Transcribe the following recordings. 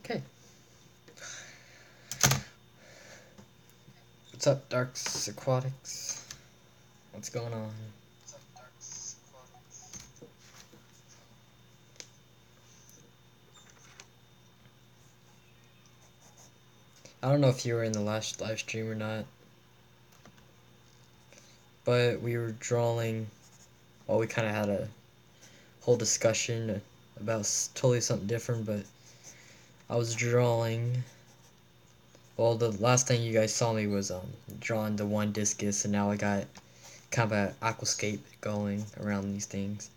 Okay. What's up, Darks Aquatics? What's going on? I don't know if you were in the last live stream or not, but we were drawing. Well, we kind of had a whole discussion about totally something different, but I was drawing. Well, the last thing you guys saw me was drawing the one discus, and now I got kind of an aquascape going around these things.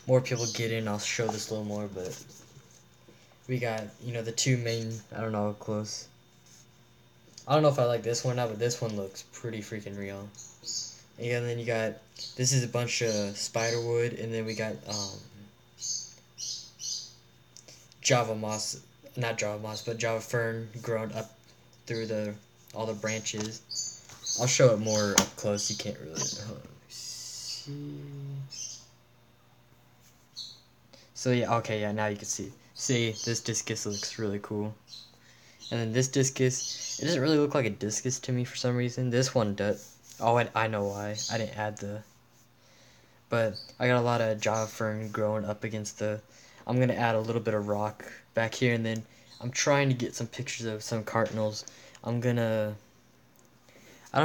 More people get in, I'll show this a little more, but we got, the two main, I don't know how close. I don't know if I like this one now, but this one looks pretty freaking real. And then you got, this is a bunch of spider wood, and then we got Java moss, not Java moss, but Java fern grown up through all the branches. I'll show it more up close. You can't really see. So yeah, okay, yeah, now you can see. See, this discus looks really cool. And then this discus, it doesn't really look like a discus to me for some reason. This one does. Oh, I know why. I didn't add but I got a lot of Java fern growing up against I'm going to add a little bit of rock back here, and then I'm trying to get some pictures of some cardinals. I don't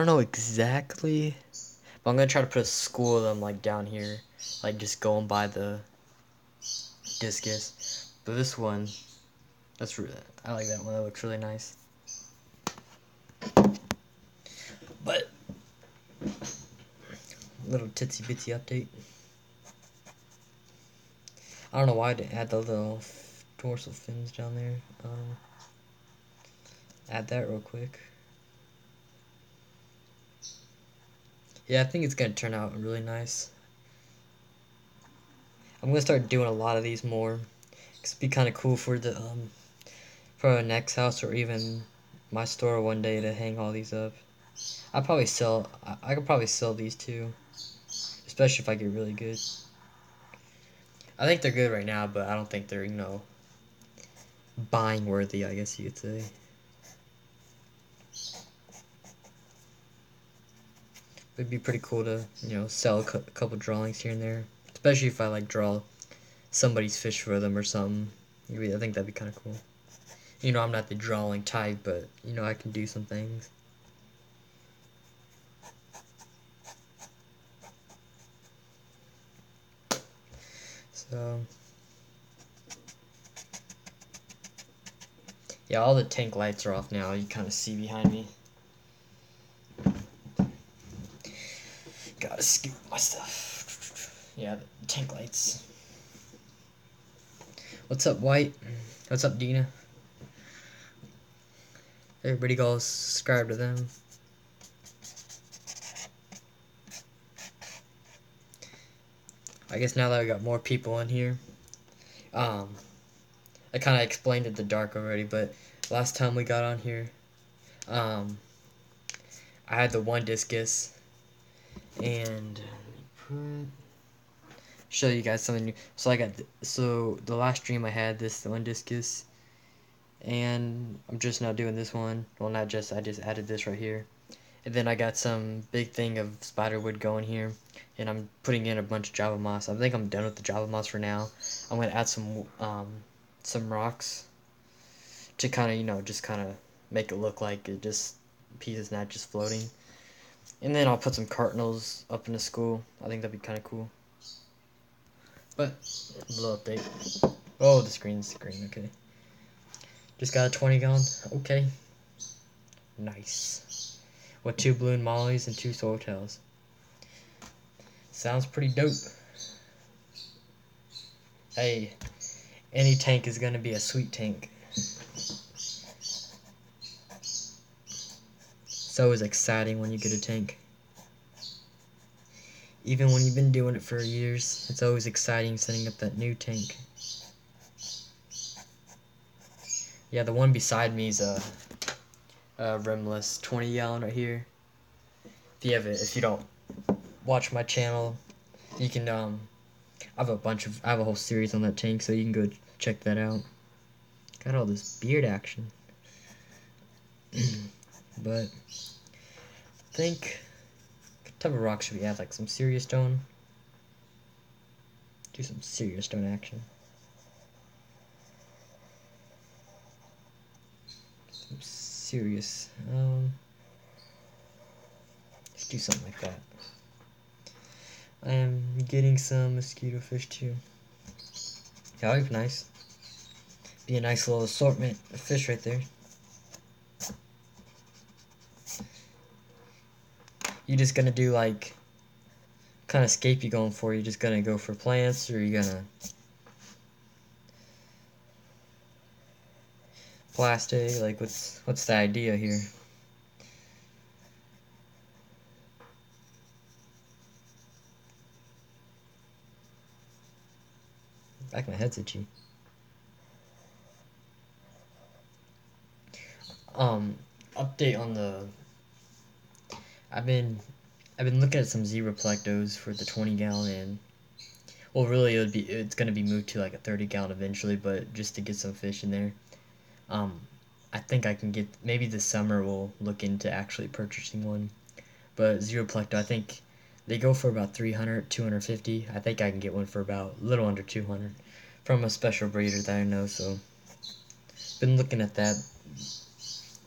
know exactly, but I'm going to try to put a school of them, like, down here, like, just going by the discus. But this one, I like that one. That looks really nice. But little titsy bitsy update. I don't know why I didn't add the little dorsal fins down there. Add that real quick. Yeah, I think it's gonna turn out really nice. I'm gonna start doing a lot of these more. It'd be kind of cool for for our next house, or even my store one day, to hang all these up. I could probably sell these too, especially if I get really good. I think they're good right now, but I don't think they're, buying worthy, I guess you could say. It'd be pretty cool to, sell a couple drawings here and there, especially if I draw somebody's fish for them or something. I think that'd be kind of cool. I'm not the drawing type, but I can do some things. So yeah, all the tank lights are off now. You kind of see behind me. Gotta scoop my stuff. Yeah, the tank lights. What's up, White? What's up, Dina? Everybody go subscribe to them. I guess now that we got more people in here, I kind of explained it to Dark already, but last time we got on here, I had the one discus, and show you guys something new. So the last stream I had the one discus, and I'm just now doing this one. Well, not just, I just added this right here. And then I got some big thing of spiderwood going here, and I'm putting in a bunch of Java moss. I think I'm done with the Java moss for now. I'm gonna add some rocks to kind of, just kind of make it look like it just pieces, not just floating. And then I'll put some cardinals up in the school. I think that'd be kind of cool. But a little update. Oh, the screen's green. Okay. Just got a 20 gallon. Okay. Nice. With 2 balloon mollies and 2 swordtails. Sounds pretty dope. Hey, any tank is gonna be a sweet tank. It's always exciting when you get a tank. Even when you've been doing it for years, it's always exciting setting up that new tank. Yeah, the one beside me is a rimless 20 gallon right here. If you don't watch my channel, you can I have a whole series on that tank, so you can go check that out. Got all this beard action. But I think what type of rock should we add? Like some serious stone? Do some serious stone action. Some serious. Let's do something like that. I am getting some mosquito fish too. Yeah, that'd be nice. Be a nice little assortment of fish right there. You just gonna do like, what kind of scape you going for? You just gonna go for plants, or you gonna plastic? Like, what's the idea here? Back my head's itchy. Update on the. I've been looking at some zebra plectos for the 20-gallon, and well, really it's gonna be moved to like a 30-gallon eventually, but just to get some fish in there. I think I can get, maybe this summer we'll look into actually purchasing one. But zebra plecto, I think they go for about 300, 250. I think I can get one for about a little under 200 from a special breeder that I know. So been looking at that.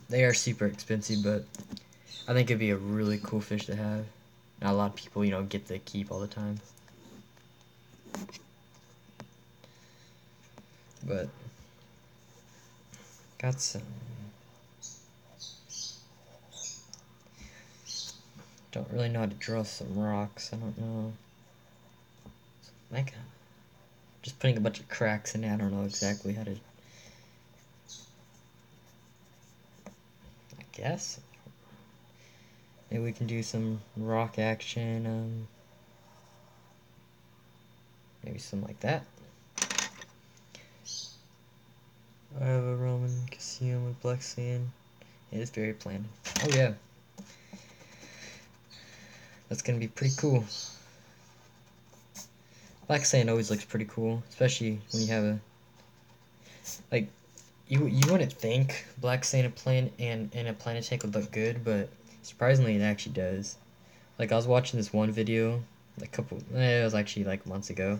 They are super expensive, but I think it'd be a really cool fish to have. Not a lot of people, get to keep all the time. But got some. Don't really know how to draw some rocks. I don't know. Like, just putting a bunch of cracks in it. I don't know exactly how to. I guess. Maybe we can do some rock action. Maybe something like that. I have a Roman Cassium with black sand. It is very planned. Oh yeah. That's gonna be pretty cool. Black sand always looks pretty cool, especially when you have a, like, you wouldn't think black sand in a planet tank would look good, but surprisingly it actually does. Like, I was watching this one video it was actually like months ago,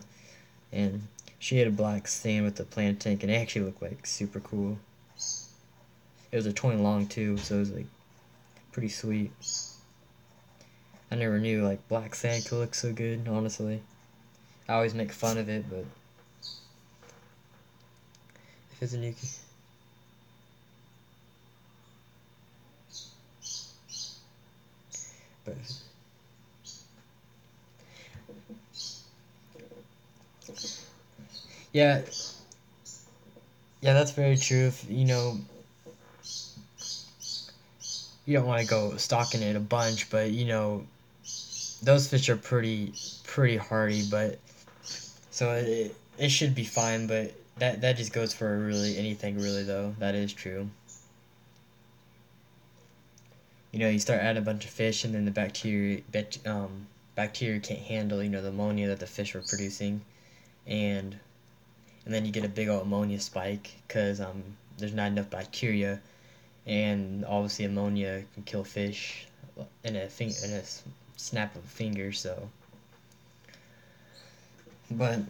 and she had a black sand with the planet tank, and it actually looked like super cool. It was a 20 long too, so it was like pretty sweet. I never knew like black sand could look so good, honestly. I always make fun of it, but if it's a Nuki. But yeah, that's very true. If you don't want to go stocking it a bunch, but those fish are pretty hardy, but so it should be fine. But that just goes for really anything, really, though. That is true. You start adding a bunch of fish, and then the bacteria can't handle the ammonia that the fish are producing, and then you get a big old ammonia spike because there's not enough bacteria, and obviously ammonia can kill fish in a snap of a finger. So, but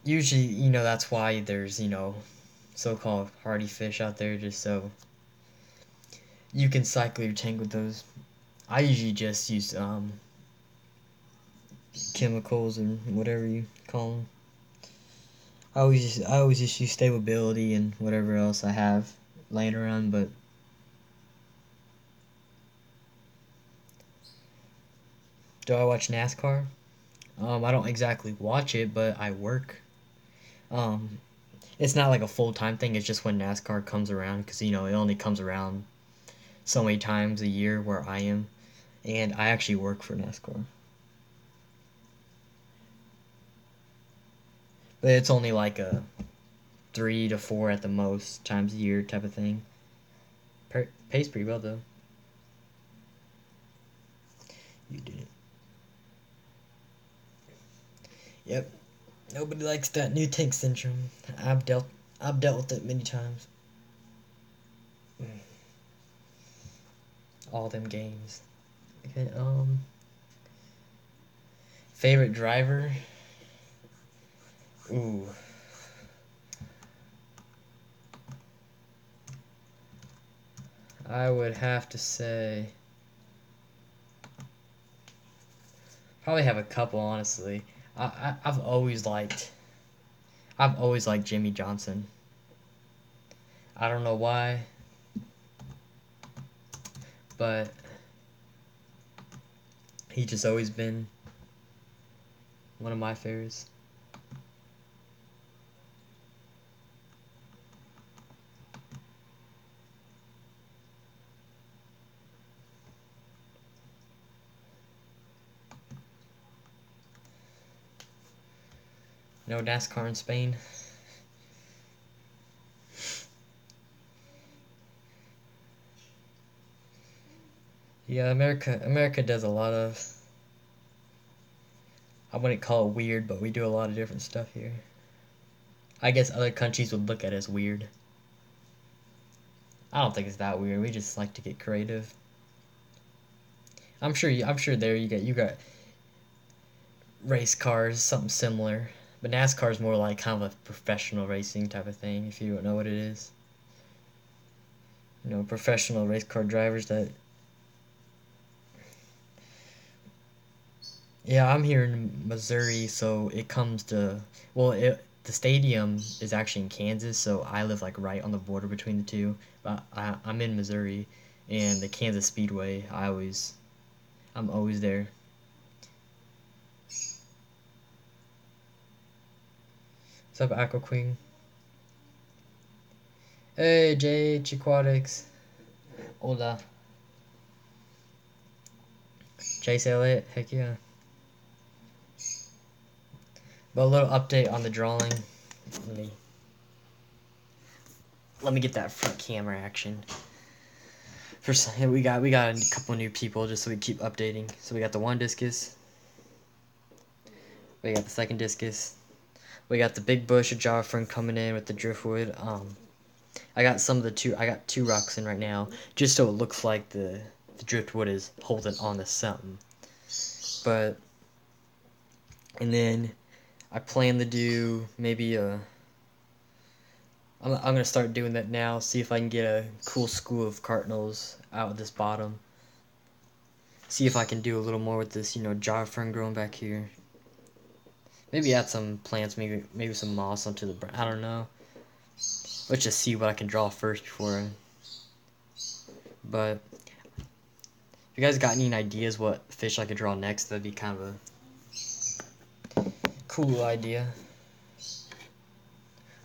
usually that's why there's so-called hardy fish out there, just so you can cycle your tank with those. I usually just use chemicals and whatever you call them. I always just use stability and whatever else I have laying around, but do I watch NASCAR? I don't exactly watch it, but I work. It's not like a full-time thing. It's just when NASCAR comes around, because it only comes around so many times a year where I am, and I actually work for NASCAR. But it's only like a 3 to 4 at the most times a year type of thing. Pays pretty well though. You did it. Yep. Nobody likes that new tank syndrome. I've dealt with it many times. All them games. Okay, favorite driver? Ooh. I would have to say probably have a couple, honestly. I've always liked Jimmie Johnson. I don't know why, but he just always been one of my favorites. No NASCAR in Spain. Yeah, America does a lot of, I wouldn't call it weird, but we do a lot of different stuff here. I guess other countries would look at it as weird. I don't think it's that weird. We just like to get creative. I'm sure there you got race cars, something similar. But NASCAR is more like kind of a professional racing type of thing, if you don't know what it is. You know, professional race car drivers that. Yeah, I'm here in Missouri, so it comes to. Well, the stadium is actually in Kansas, so I live like right on the border between the two. But I'm in Missouri, and the Kansas Speedway, I'm always there. What's up, Aqua Queen? Hey, JH Aquatics. Hola. Chase Elliott, heck yeah. But a little update on the drawing. Let me get that front camera action. First, we got a couple new people just so we keep updating. So we got the one discus. We got the second discus. We got the big bush of Java Fern coming in with the driftwood. I got two rocks in right now, just so it looks like the driftwood is holding on to something. But, and then I plan to do maybe I'm gonna start doing that now. See if I can get a cool school of cardinals out of this bottom. See if I can do a little more with this, Java Fern growing back here. Maybe add some plants, maybe some moss onto the. I don't know. Let's just see what I can draw first before. But if you guys got any ideas what fish I could draw next, that'd be kind of a cool idea.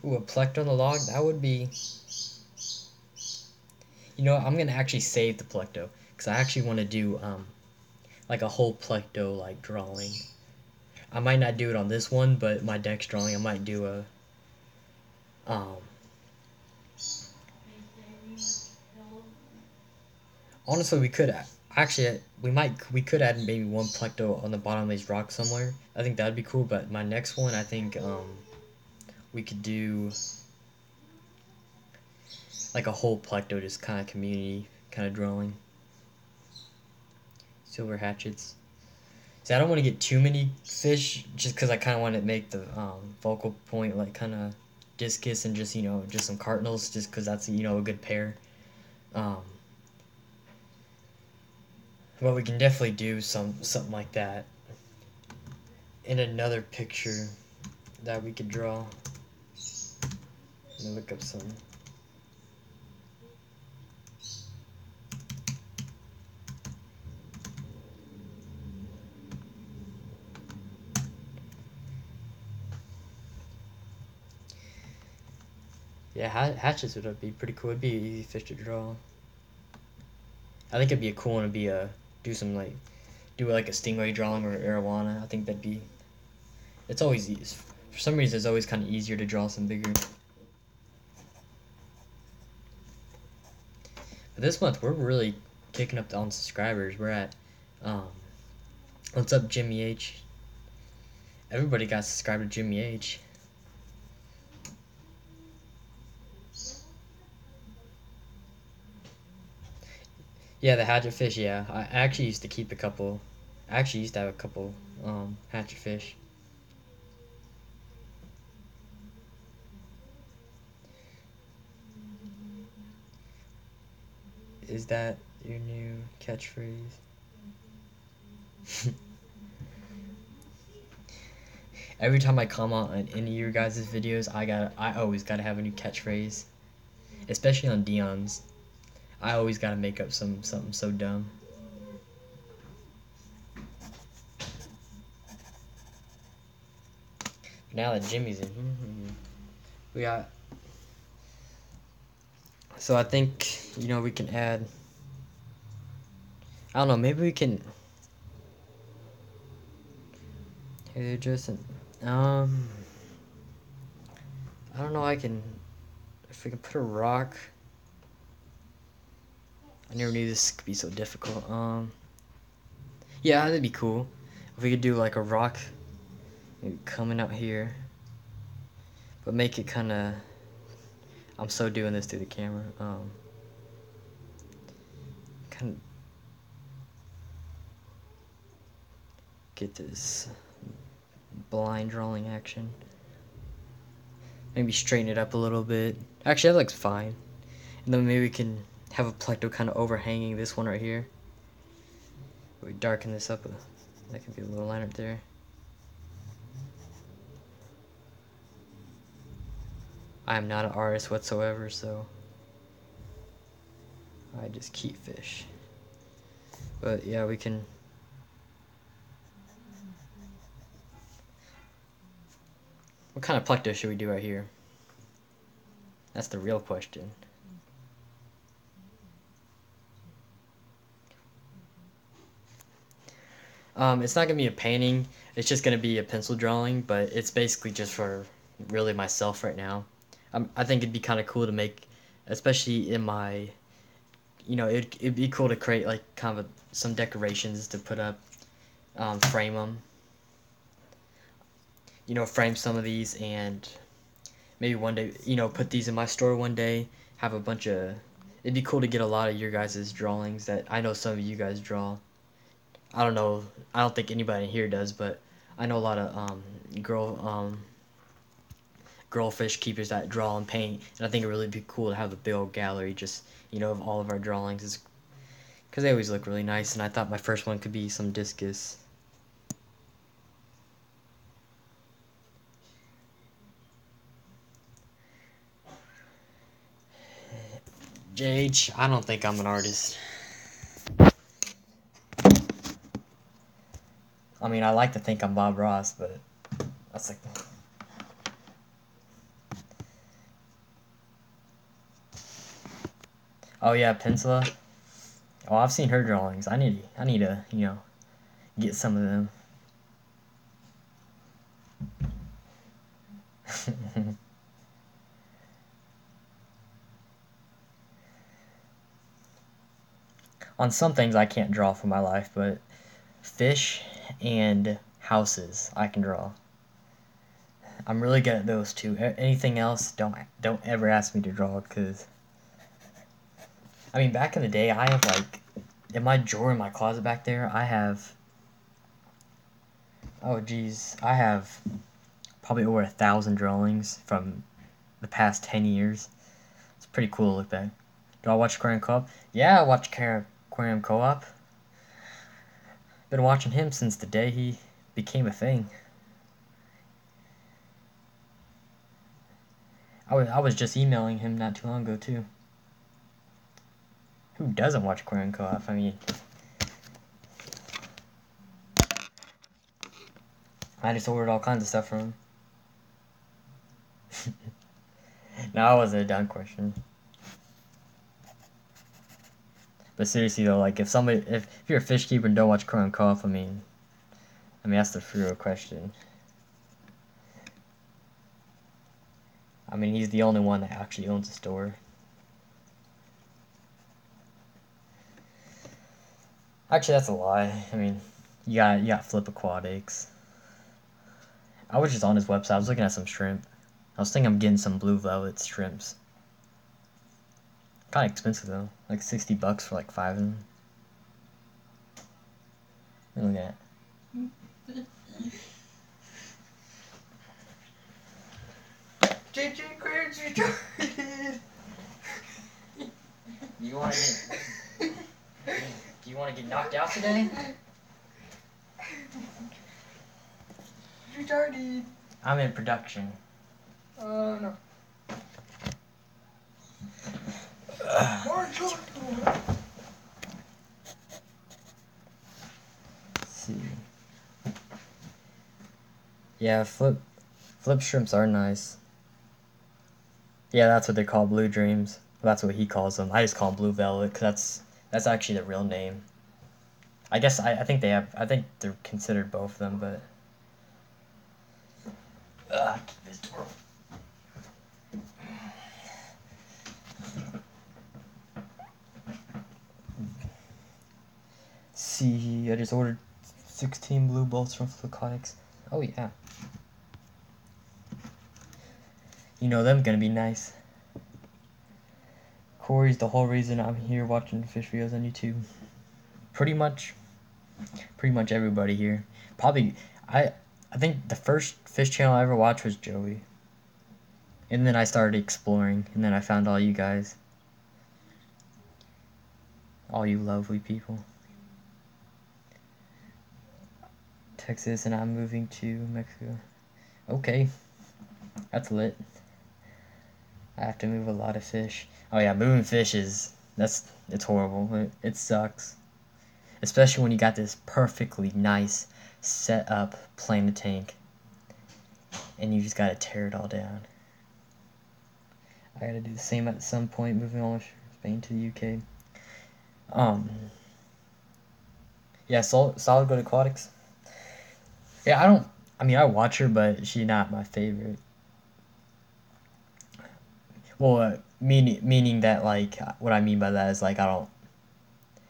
Ooh, a plecto on the log, that would be. You know what, I'm gonna actually save the plecto because I actually want to do like a whole plecto like drawing. I might not do it on this one, but my dex drawing I might do a honestly, we could actually we could add maybe one plecto on the bottom of these rocks somewhere. I think that'd be cool. But my next one, I think we could do like a whole plecto, just kind of community kind of drawing. Silver hatchets. See, I don't want to get too many fish, just because I kind of want to make the focal point like kind of discus and just just some cardinals, just because that's a good pair. But we can definitely do something like that in another picture that we could draw. Let me look up some. Yeah, hatchets would be pretty cool. It'd be an easy fish to draw. I think it'd be a cool one to be do like a stingray drawing or arowana. I think that'd be. It's always easy. For some reason, it's always kind of easier to draw some bigger. But this month, we're really kicking up on subscribers. We're at, what's up, Jimmy H? Everybody got subscribed to Jimmy H. Yeah, the hatchet fish. Yeah, I actually used to keep a couple. I actually used to have a couple hatchet fish. Is that your new catchphrase? Every time I comment on any of your guys' videos, I always gotta have a new catchphrase, especially on Dion's. I always gotta make up something so dumb. Now that Jimmy's in, we got. So I think we can add. I don't know. Maybe we can. Hey, Justin. Um, I don't know. If we can put a rock. I never knew this could be so difficult. Yeah, that'd be cool. If we could do like a rock, maybe coming out here, but make it kind of. I'm so doing this through the camera. Kind of get this blind drawing action. Maybe straighten it up a little bit. Actually, that looks fine. And then maybe we can have a Plecto kind of overhanging this one right here. We darken this up. That could be a little line right there. I am not an artist whatsoever, so I just keep fish. But yeah, we can. What kind of Plecto should we do right here? That's the real question. It's not gonna be a painting. It's just gonna be a pencil drawing, but it's basically just for really myself right now. I think it'd be kind of cool to make, especially in my, it'd be cool to create like kind of some decorations to put up, frame them. Frame some of these and maybe one day, put these in my store one day. Have a bunch of. It'd be cool to get a lot of your guys' drawings that I know some of you guys draw. I don't know. I don't think anybody here does, but I know a lot of girl fish keepers that draw and paint, and I think it would really be cool to have a big old gallery just of all of our drawings, because they always look really nice. And I thought my first one could be some discus. JH, I don't think I'm an artist. I mean, I like to think I'm Bob Ross, but that's like. Oh yeah, Pencila. Oh, I've seen her drawings. I need to, get some of them. On some things I can't draw for my life, but fish and houses I can draw. I'm really good at those two. Anything else, don't ever ask me to draw, because I mean, back in the day, I have like in my drawer in my closet back there, I have. Oh geez, I have probably over 1,000 drawings from the past 10 years. It's pretty cool to look back. Do I watch Aquarium Co-op? Yeah, I watch Aquarium Co-op. Been watching him since the day he became a thing. I was just emailing him not too long ago too. Who doesn't watch Aquarium Co-op? I mean, I just ordered all kinds of stuff from him. No, that wasn't a dumb question. But seriously though, like if you're a fish keeper and don't watch Aquarium Co-op, I mean that's the real question. I mean, he's the only one that actually owns a store. Actually, that's a lie. I mean, you got Flip Aquatics. I was just on his website. I was looking at some shrimp. I was thinking I'm getting some blue velvet shrimps. Kind of expensive though, like $60 for like 5 of them. Look at that. JJ Craig's retarded. You want to get? Do you want to get knocked out today? Retarded. I'm in production. No. Let's see. Yeah, flip shrimps are nice. Yeah, that's what they call blue dreams. That's what he calls them. I just call them blue velvet because that's actually the real name. I guess I think they have. I think they're considered both of them, but. Keep this door. See, I just ordered 16 blue bolts from Flucotics. Oh yeah. You know them gonna be nice. Corey's the whole reason I'm here watching fish videos on YouTube. Pretty much everybody here. Probably, I think the first fish channel I ever watched was Joey. And then I started exploring, and then I found all you guys. All you lovely people. Texas, and I'm moving to Mexico. Okay. That's lit. I have to move a lot of fish. Oh yeah, moving fish it's horrible. It sucks. Especially when you got this perfectly nice set up Planet Tank. And you just gotta tear it all down. I gotta do the same at some point, moving all of Spain to the UK. Yeah, Solid Gold Aquatics. Yeah, I watch her, but she's not my favorite. Well, meaning that, like, what I mean by that is, like,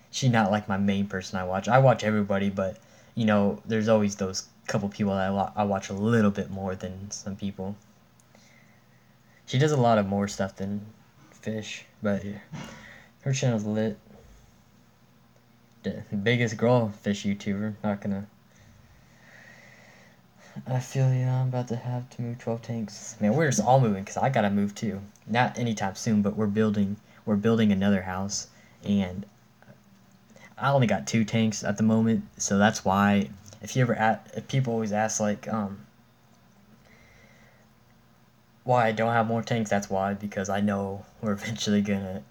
she's not, like, my main person I watch. I watch everybody, but, you know, there's always those couple people that I watch a little bit more than some people. She does a lot of more stuff than fish, but yeah, her channel's lit. The biggest girl fish YouTuber, not gonna... I feel you, I'm about to have to move 12 tanks. Man, we're just all moving, because I gotta move too. Not anytime soon, but we're building another house, and I only got 2 tanks at the moment, so that's why, if people always ask, like, why I don't have more tanks, that's why, because I know we're eventually gonna,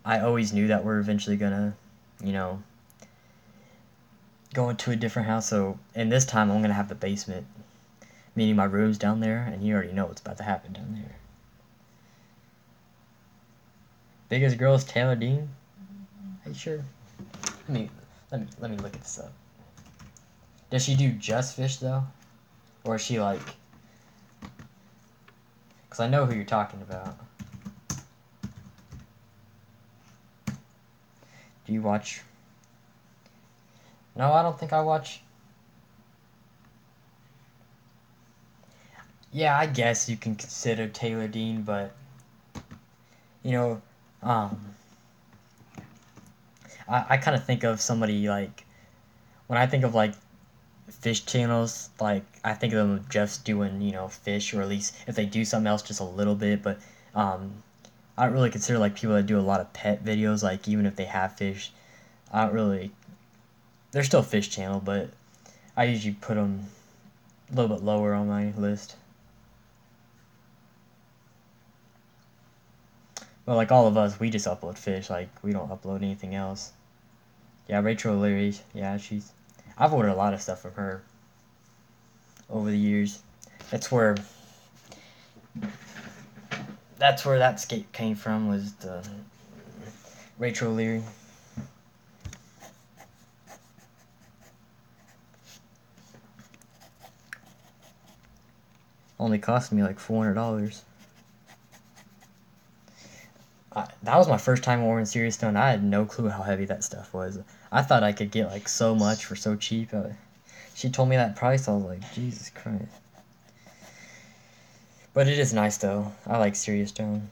I always knew that we're eventually gonna, you know, go into a different house, so, and this time I'm gonna have the basement, meaning my room's down there, and you already know what's about to happen down there. Biggest girl is Taylor Dean? Are you sure? Let me look at this up. Does she do just fish though? Or is she like... Because I know who you're talking about. Do you watch... No, I don't think I watch... Yeah, I guess you can consider Taylor Dean, but... You know, I kind of think of somebody like... When I think of, like, fish channels, like, I think of them just doing, you know, fish, or at least if they do something else just a little bit, but, I don't really consider, like, people that do a lot of pet videos, like, even if they have fish, I don't really... They're still fish channel, but I usually put them a little bit lower on my list. Well, like all of us, we just upload fish, like, we don't upload anything else. Yeah, Rachel O'Leary, yeah, I've ordered a lot of stuff from her over the years. That's where that skate came from, was the Rachel O'Leary. Only cost me like $400. That was my first time ordering Serious Stone. I had no clue how heavy that stuff was. I thought I could get like so much for so cheap. She told me that price, I was like, Jesus Christ. But it is nice though. I like Serious Stone.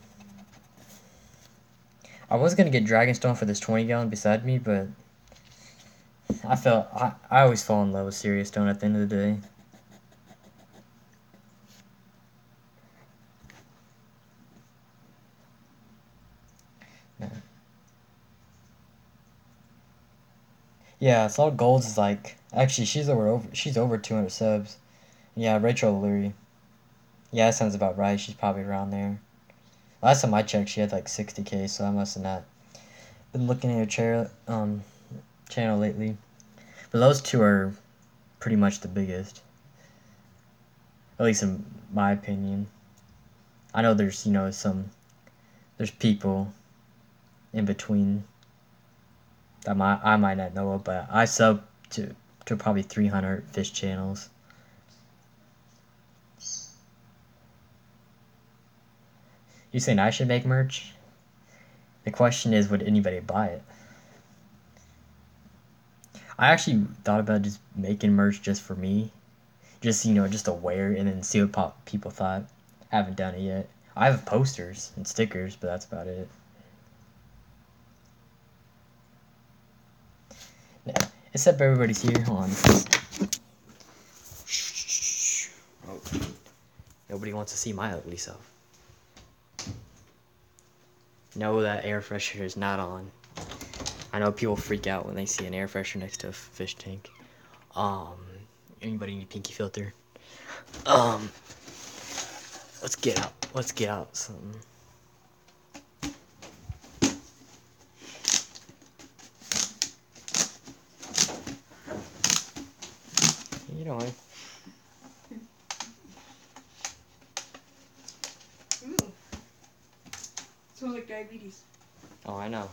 I was gonna get Dragonstone for this 20 gallon beside me, but I always fall in love with Serious Stone at the end of the day. Yeah, Salt Gold's is like, actually she's over 200 subs. Yeah, Rachel Lurie. Yeah, that sounds about right. She's probably around there. Last time I checked, she had like 60K, so I must have not been looking at her channel lately. But those two are pretty much the biggest, at least in my opinion. I know there's there's people in between that I might not know of, but I sub to probably 300 fish channels. You saying I should make merch? The question is, would anybody buy it? I actually thought about just making merch just for me. Just, just to wear and then see what people thought. I haven't done it yet. I have posters and stickers, but that's about it. Yeah. Except everybody's here. Hold on. Oh. Nobody wants to see my ugly self. No, that air freshener is not on. I know people freak out when they see an air freshener next to a fish tank. Anybody need pinky filter? Let's get out something. You know what? Ooh. Smells like diabetes. Oh, I know.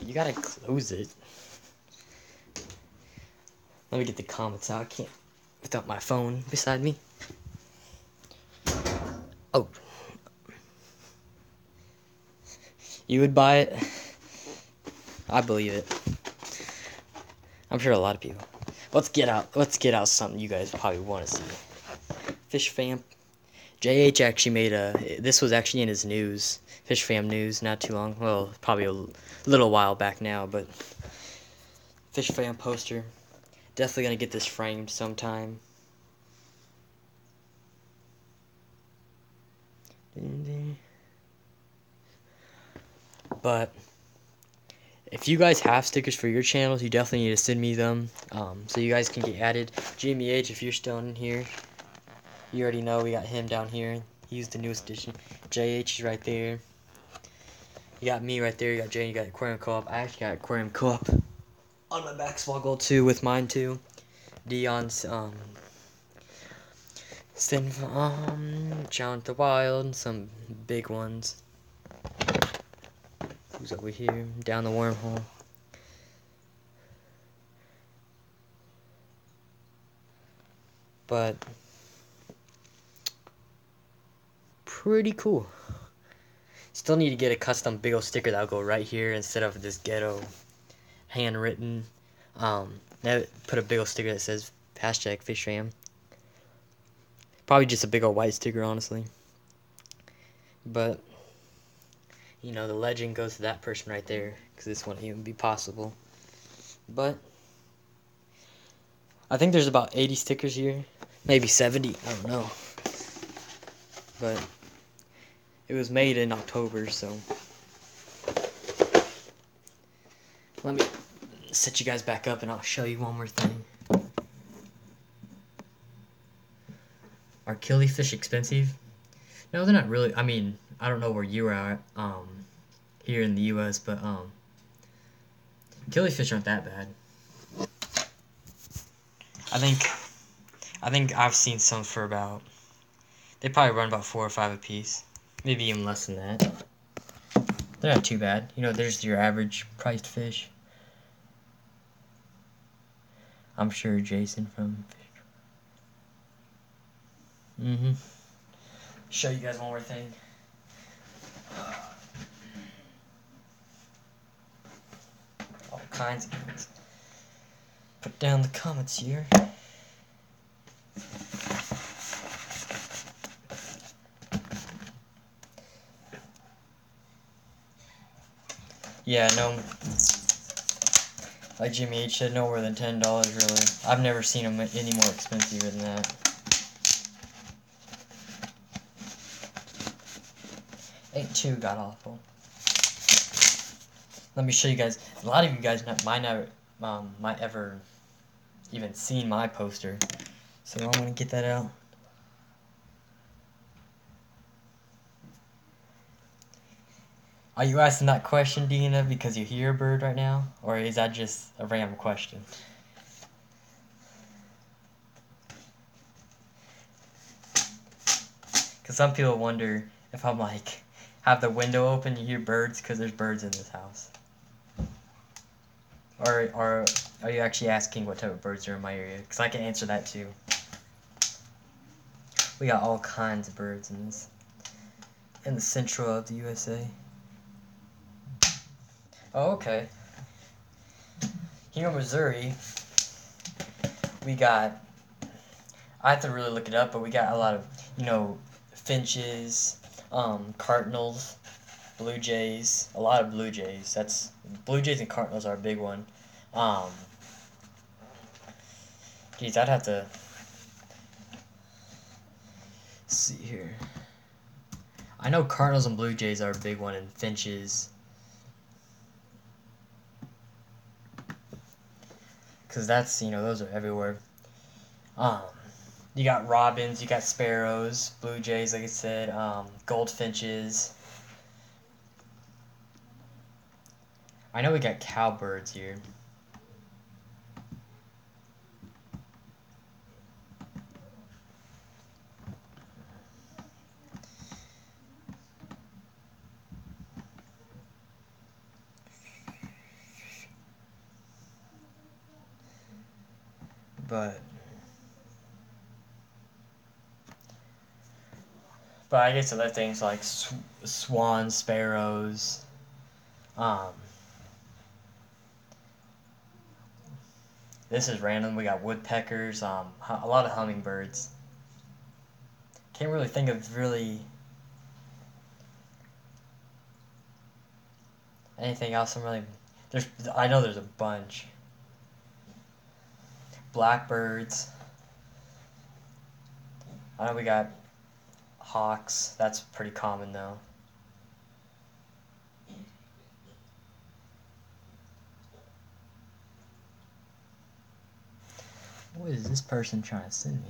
You gotta close it. Let me get the comments out. I can't without my phone beside me. Oh. You would buy it? I believe it. I'm sure a lot of people. Let's get out something you guys probably want to see. Fish Fam. JH actually made this was actually in his news. Fish Fam news not too long. Well, probably a little while back now, but Fish Fam poster. Definitely gonna get this framed sometime. But if you guys have stickers for your channels, you definitely need to send me them, so you guys can get added. Jimmy H, if you're still in here, you already know we got him down here. He's the newest addition. JH is right there. You got me right there. You got Jay. You got Aquarium Co-op. I actually got Aquarium Co-op on my basketball goal too, with mine too. Dion's John the Wild, some big ones. Who's over here? Down the wormhole. But pretty cool. Still need to get a custom big old sticker that'll go right here instead of this ghetto handwritten. Put a big old sticker that says #FishFam. Probably just a big old white sticker, honestly. But the legend goes to that person right there, because this wouldn't even be possible. But I think there's about 80 stickers here, maybe 70. I don't know. But it was made in October, so let me set you guys back up and I'll show you one more thing. Are killifish expensive? No, they're not really. I mean, I don't know where you are here in the US, but killifish aren't that bad. I think I've seen some for about, they probably run about 4 or 5 a piece. Maybe even less than that. They're not too bad. There's your average priced fish. I'm sure Jason from Show you guys one more thing. All kinds of things. Put down the comments here. Yeah, no. Like Jimmy H said, no more than $10 really. I've never seen them any more expensive than that. Ain't too god awful. Let me show you guys. A lot of you guys might ever even seen my poster. So I'm gonna get that out. Are you asking that question, Dina, because you hear a bird right now? Or is that just a random question? Because some people wonder if I'm like, have the window open, you hear birds, because there's birds in this house. Or are you actually asking what type of birds are in my area? Because I can answer that too. We got all kinds of birds in the central of the USA. Oh, okay. Here in Missouri, we got, I have to really look it up, but we got a lot of, finches, cardinals, blue jays, a lot of blue jays. Blue jays and cardinals are a big one. Geez, I'd have to see here. I know cardinals and blue jays are a big one, and finches. Because that's, those are everywhere. You got robins, you got sparrows, blue jays, like I said, goldfinches. I know we got cowbirds here. But I guess other things like swans, sparrows, this is random. We got woodpeckers, a lot of hummingbirds. Can't really think of anything else. I know there's a bunch. Blackbirds. I know we got hawks. That's pretty common though. What is this person trying to send me?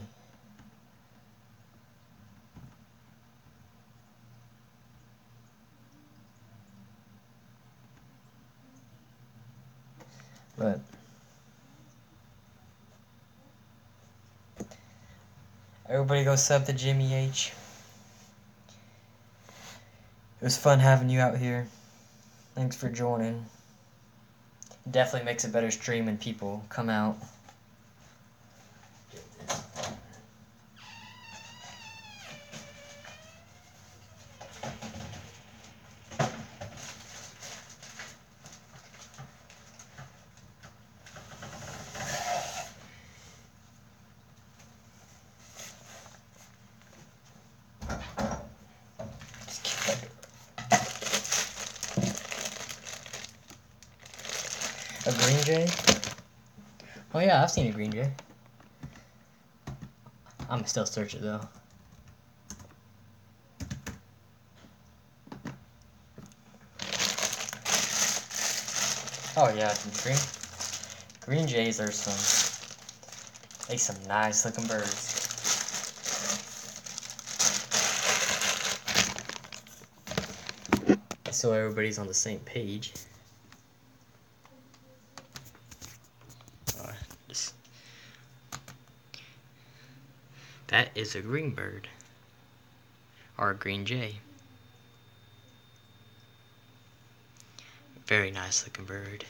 But everybody go sub to Jimmy H. It was fun having you out here. Thanks for joining. Definitely makes a better stream when people come out. A green jay? Oh yeah, I've seen a green jay. I'm still search it though. Oh yeah, green jays are some nice looking birds. So everybody's on the same page. That is a green bird. Or a green jay. Very nice looking bird.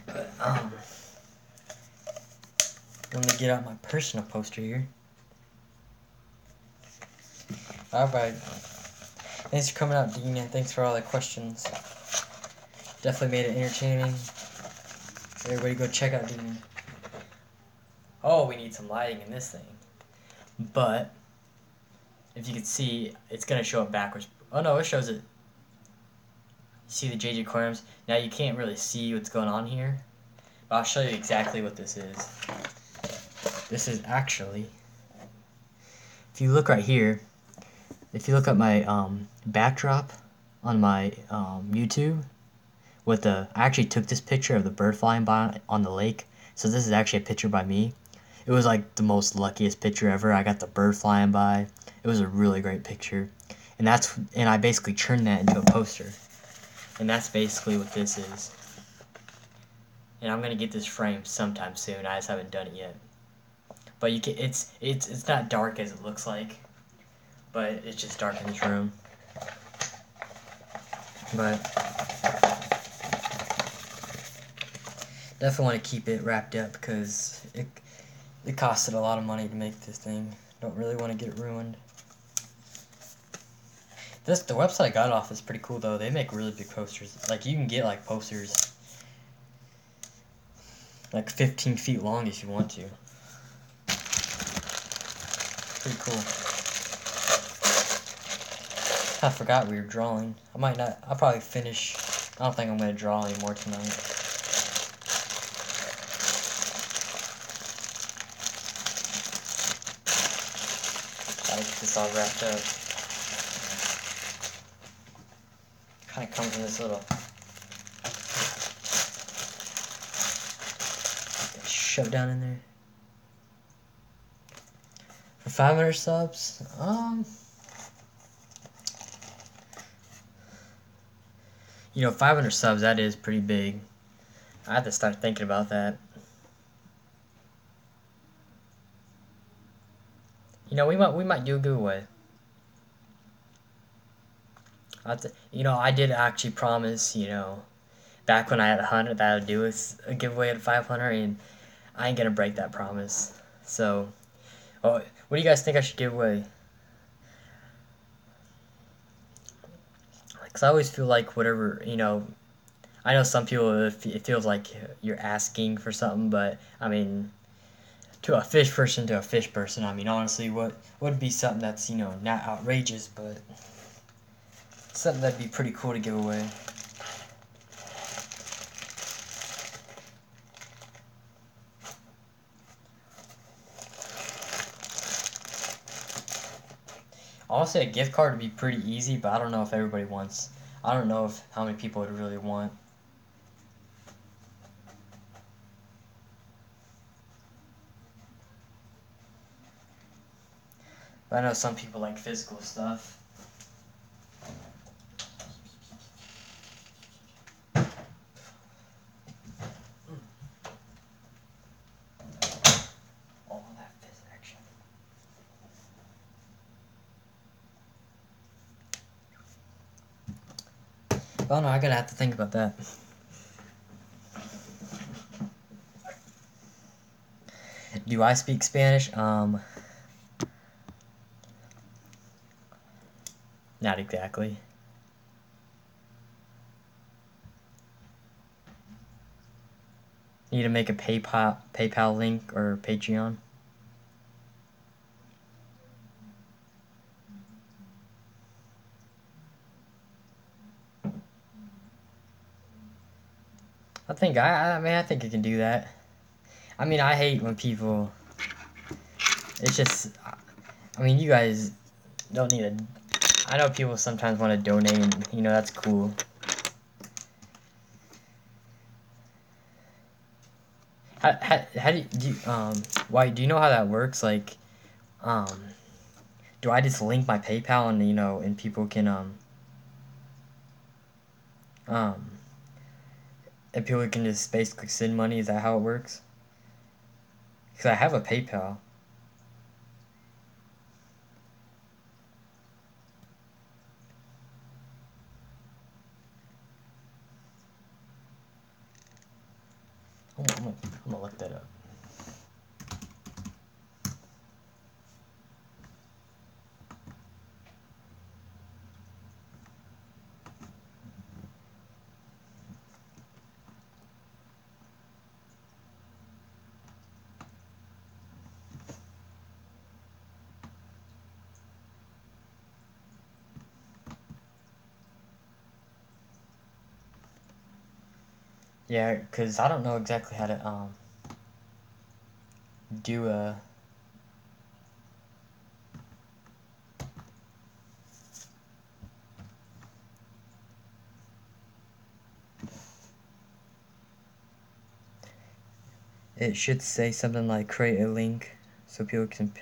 But, let me get out my personal poster here. Alright. Thanks for coming out, Dean, and thanks for all the questions. Definitely made it entertaining. Everybody go check out Dean. Oh, we need some lighting in this thing. But if you can see, it's gonna show it backwards. Oh no, it shows it. See the JJ Aquariums? Now you can't really see what's going on here, but I'll show you exactly what this is. This is actually, if you look right here, if you look at my backdrop on my YouTube, with the, I actually took this picture of the bird flying by on the lake. So this is actually a picture by me. It was like the most luckiest picture ever. I got the bird flying by. It was a really great picture. And I basically turned that into a poster. And that's basically what this is. And I'm gonna get this framed sometime soon. I just haven't done it yet. But you can, it's not dark as it looks like, but it's just dark in this room. But definitely want to keep it wrapped up because it costed a lot of money to make this thing. Don't really want to get it ruined. The website I got it off is pretty cool though. They make really big posters. Like you can get like posters like 15 feet long if you want to. Pretty cool. I forgot we were drawing. I'll probably finish. I don't think I'm going to draw anymore tonight. Gotta get this all wrapped up. Kind of comes in this little shove down in there. For 500 subs, you know, 500 subs, that is pretty big. I have to start thinking about that. You know, we might do a giveaway. You know, I did actually promise, you know, back when I had 100 that I would do a giveaway at 500, and I ain't gonna break that promise. So, what do you guys think I should give away? Because I always feel like whatever, you know, I know some people, it feels like you're asking for something, but, I mean, to a fish person, I mean, honestly, what would be something that's, you know, not outrageous, but something that'd be pretty cool to give away. Honestly, a gift card would be pretty easy, but I don't know if everybody wants. I don't know if how many people would really want. But I know some people like physical stuff. All that physics. Well, no, I'm gonna have to think about that. Do I speak Spanish? Not exactly. Need to make a PayPal link or Patreon. I think you can do that. I mean, I hate when people. It's just, I mean, you guys don't need to. I know people sometimes want to donate, and you know that's cool. How do you why do you know how that works? Like, do I just link my PayPal and you know, and people can um, and people can just basically send money? Is that how it works? Because I have a PayPal. I'm gonna look that up. Yeah, because I don't know exactly how to do a. It should say something like create a link so people can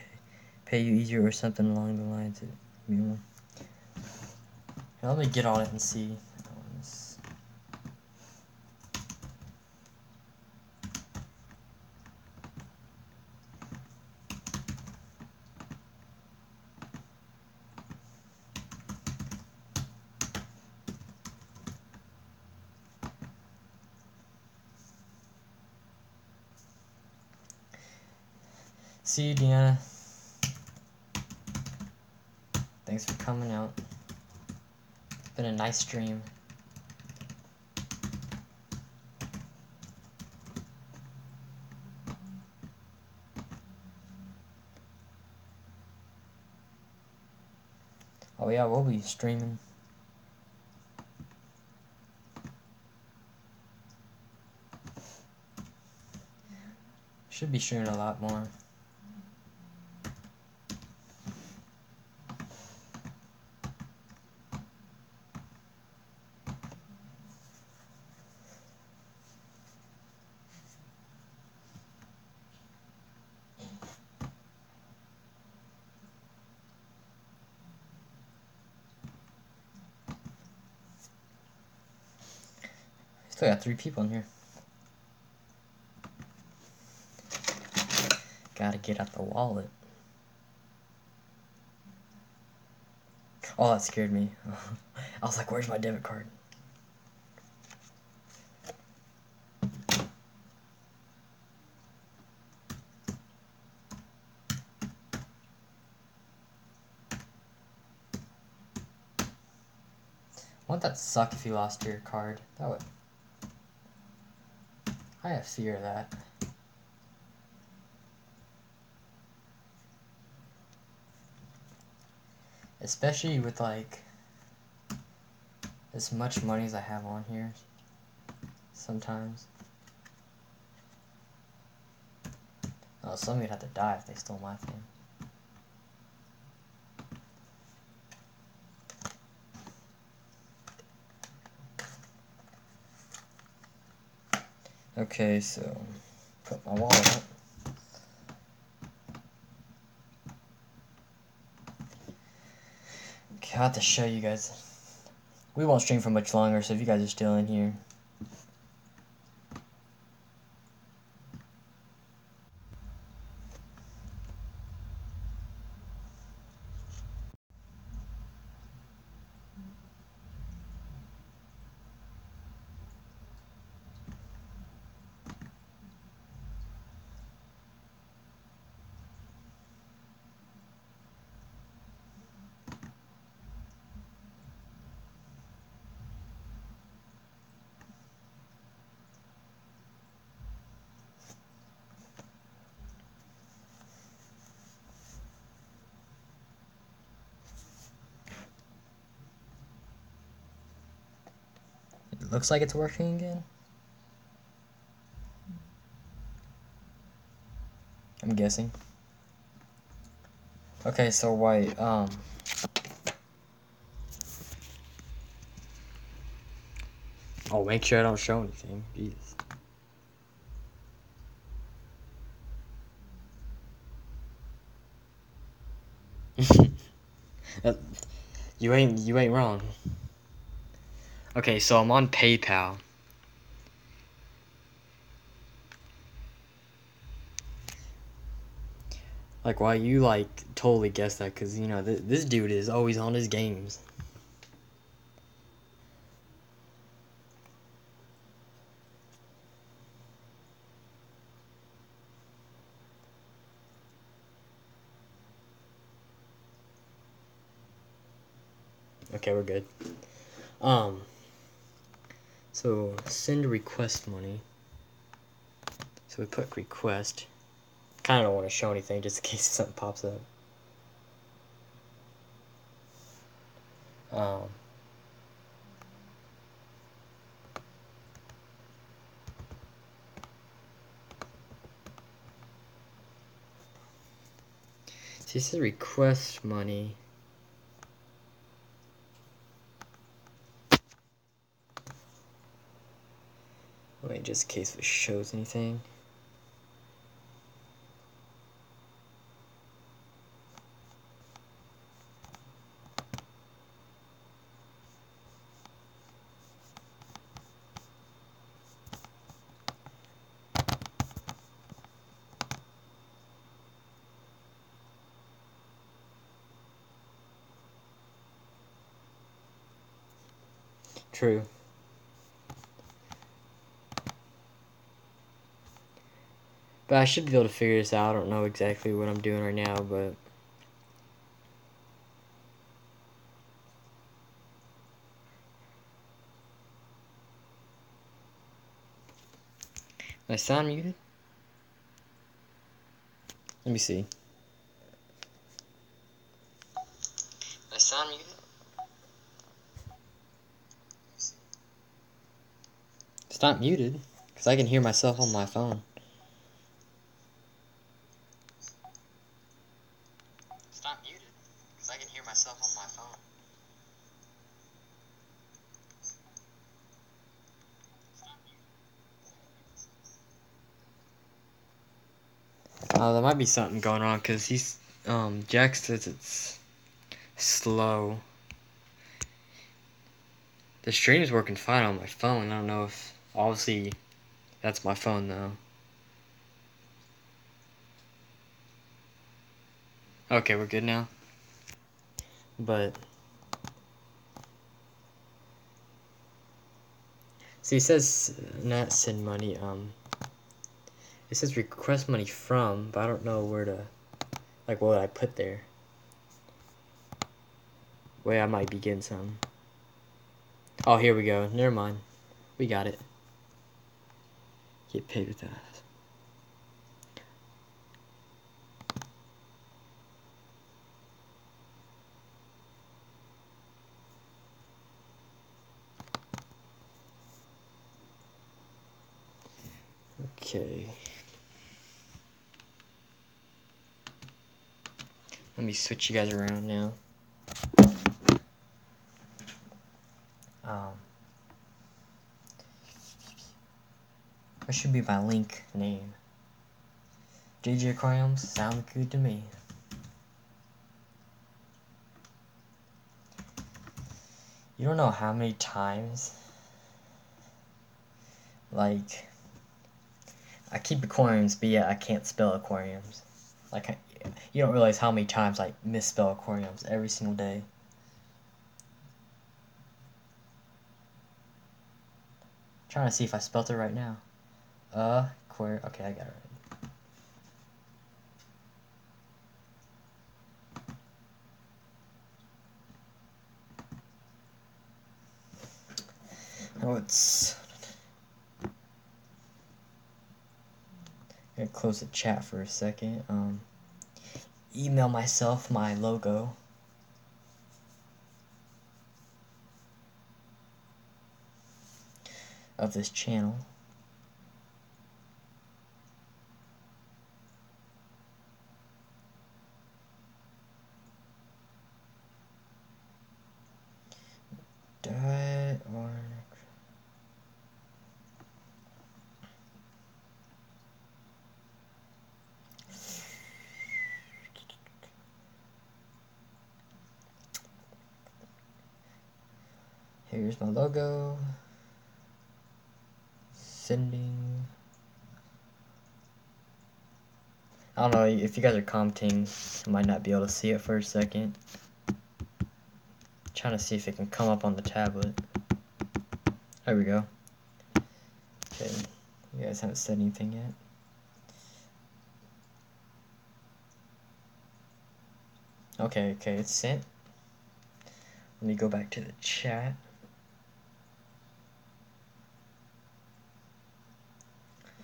pay you easier or something along the lines. Now, let me get on it and see. See you, Deanna. Thanks for coming out. It's been a nice stream. Oh yeah, we'll be streaming. Should be streaming a lot more. Still got 3 people in here. Gotta get out the wallet. Oh, that scared me. I was like, where's my debit card? Wouldn't that suck if you lost your card? That would. I have fear of that. Especially with like as much money as I have on here. Sometimes. Oh, somebody'd have to die if they stole my thing. Okay, so put my wallet up. Okay, I have to show you guys. We won't stream for much longer, so if you guys are still in here. It looks like it's working again. I'm guessing. Okay, so white, oh, make sure I don't show anything. Jesus. You ain't wrong. Okay, so I'm on PayPal. Like, why you like totally guessed that? Cause you know this dude is always on his games. Okay, we're good. So send request money. So we put request. Kind of don't want to show anything just in case something pops up. This is request money. Wait, just in case it shows anything. True. But I should be able to figure this out. I don't know exactly what I'm doing right now, but... My sound muted? Let me see. My sound muted? It's not muted, because I can hear myself on my phone. It's not muted, because I can hear myself on my phone. There might be something going on, because Jack says it's slow. The stream's working fine on my phone. I don't know if, obviously, that's my phone though. Okay, we're good now. But see, it says not send money. It says request money from, but I don't know where to, like, what would I put there? Wait, I might be getting some. Oh, here we go. Never mind. We got it. Get paid with that. Okay. Let me switch you guys around now. What should be my link name? JJ Aquariums sound good to me. You don't know how many times, like, I keep aquariums, but yeah, I can't spell aquariums. Like, you don't realize how many times I misspell aquariums every single day. Trying to see if I spelled it right now. Aquarium. Okay, I got it right. Oh, it's... I'm gonna close the chat for a second. Email myself my logo. Of this channel. Here's my logo. Sending. I don't know if you guys are commenting, I might not be able to see it for a second. Trying to see if it can come up on the tablet. There we go. Okay, you guys haven't said anything yet. Okay, it's sent. Let me go back to the chat.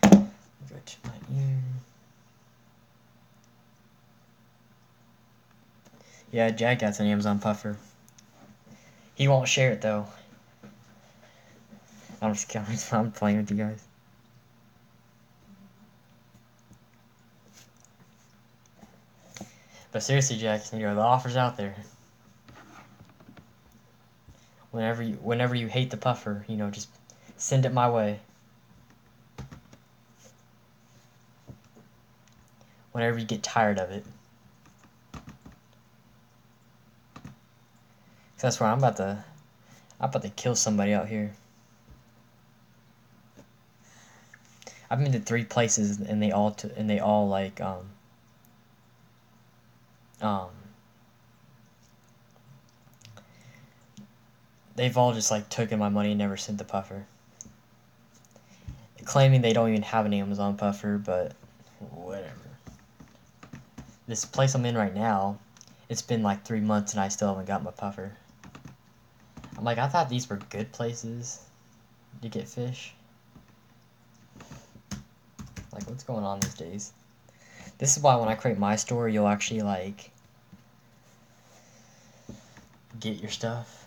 Go to my ear. Yeah, Jack got an Amazon puffer. He won't share it though. I'm just kidding. I'm playing with you guys. But seriously, Jackson, the offer's out there. Whenever you hate the puffer, just send it my way. Whenever you get tired of it. That's where I'm about to kill somebody out here. I've been to 3 places and they all like they've all just like taken my money and never sent the puffer. Claiming they don't even have an Amazon puffer, but whatever. This place I'm in right now, it's been like 3 months and I still haven't got my puffer. I'm like, I thought these were good places to get fish. Like, what's going on these days? This is why when I create my store, you'll actually, like, get your stuff.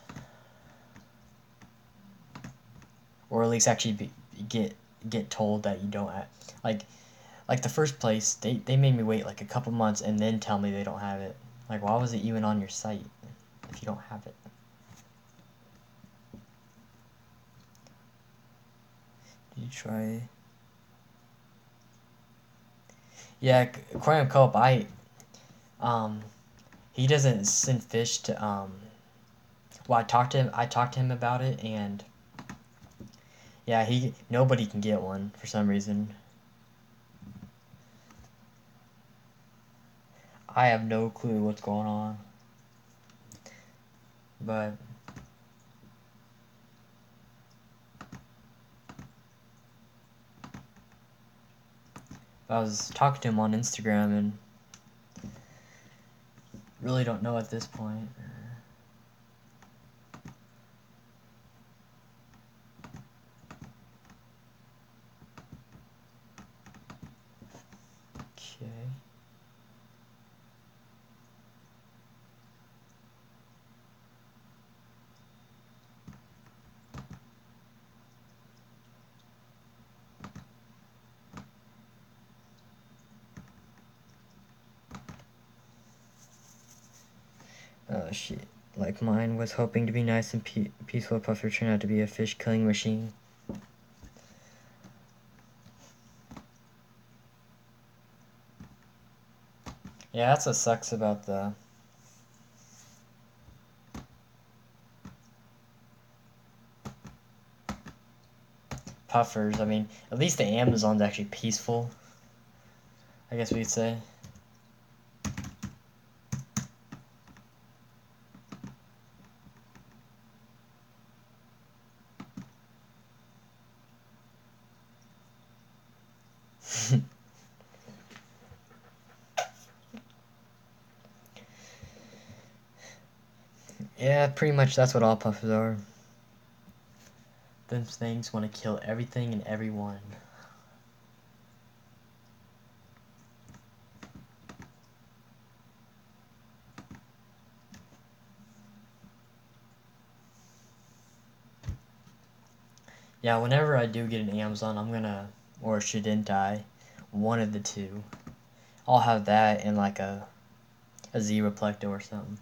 Or at least actually get told that you don't have... Like the first place, they made me wait, like, a couple months and then tell me they don't have it. Like, why was it even on your site if you don't have it? Did you try... Yeah, Aquarium Co-op, he doesn't send fish to, well, I talked to him about it, and, yeah, nobody can get one, for some reason. I have no clue what's going on, but... I was talking to him on Instagram and really don't know at this point. Okay. Oh shit. Like mine was hoping to be nice and peaceful, puffer turned out to be a fish killing machine. Yeah, that's what sucks about the puffers. I mean, at least the Amazon's actually peaceful, I guess we could say. Yeah, pretty much that's what all puffers are. Them things want to kill everything and everyone. Yeah, whenever I do get an Amazon, I'm gonna, or shouldn't I, one of the two. I'll have that and like a Z-Replecto or something.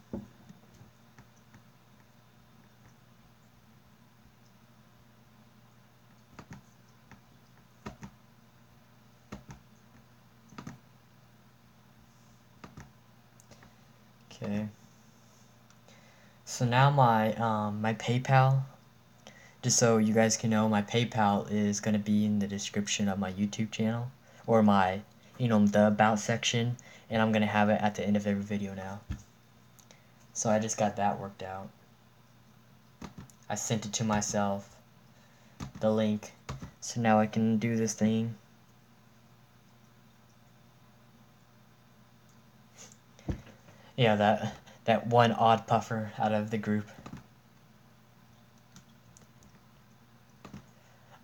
Okay. So now my PayPal, just so you guys can know, my PayPal is gonna be in the description of my YouTube channel, or my, the about section, and I'm gonna have it at the end of every video now. So I just got that worked out. I sent it to myself, the link, so now I can do this thing. Yeah, that one odd puffer out of the group.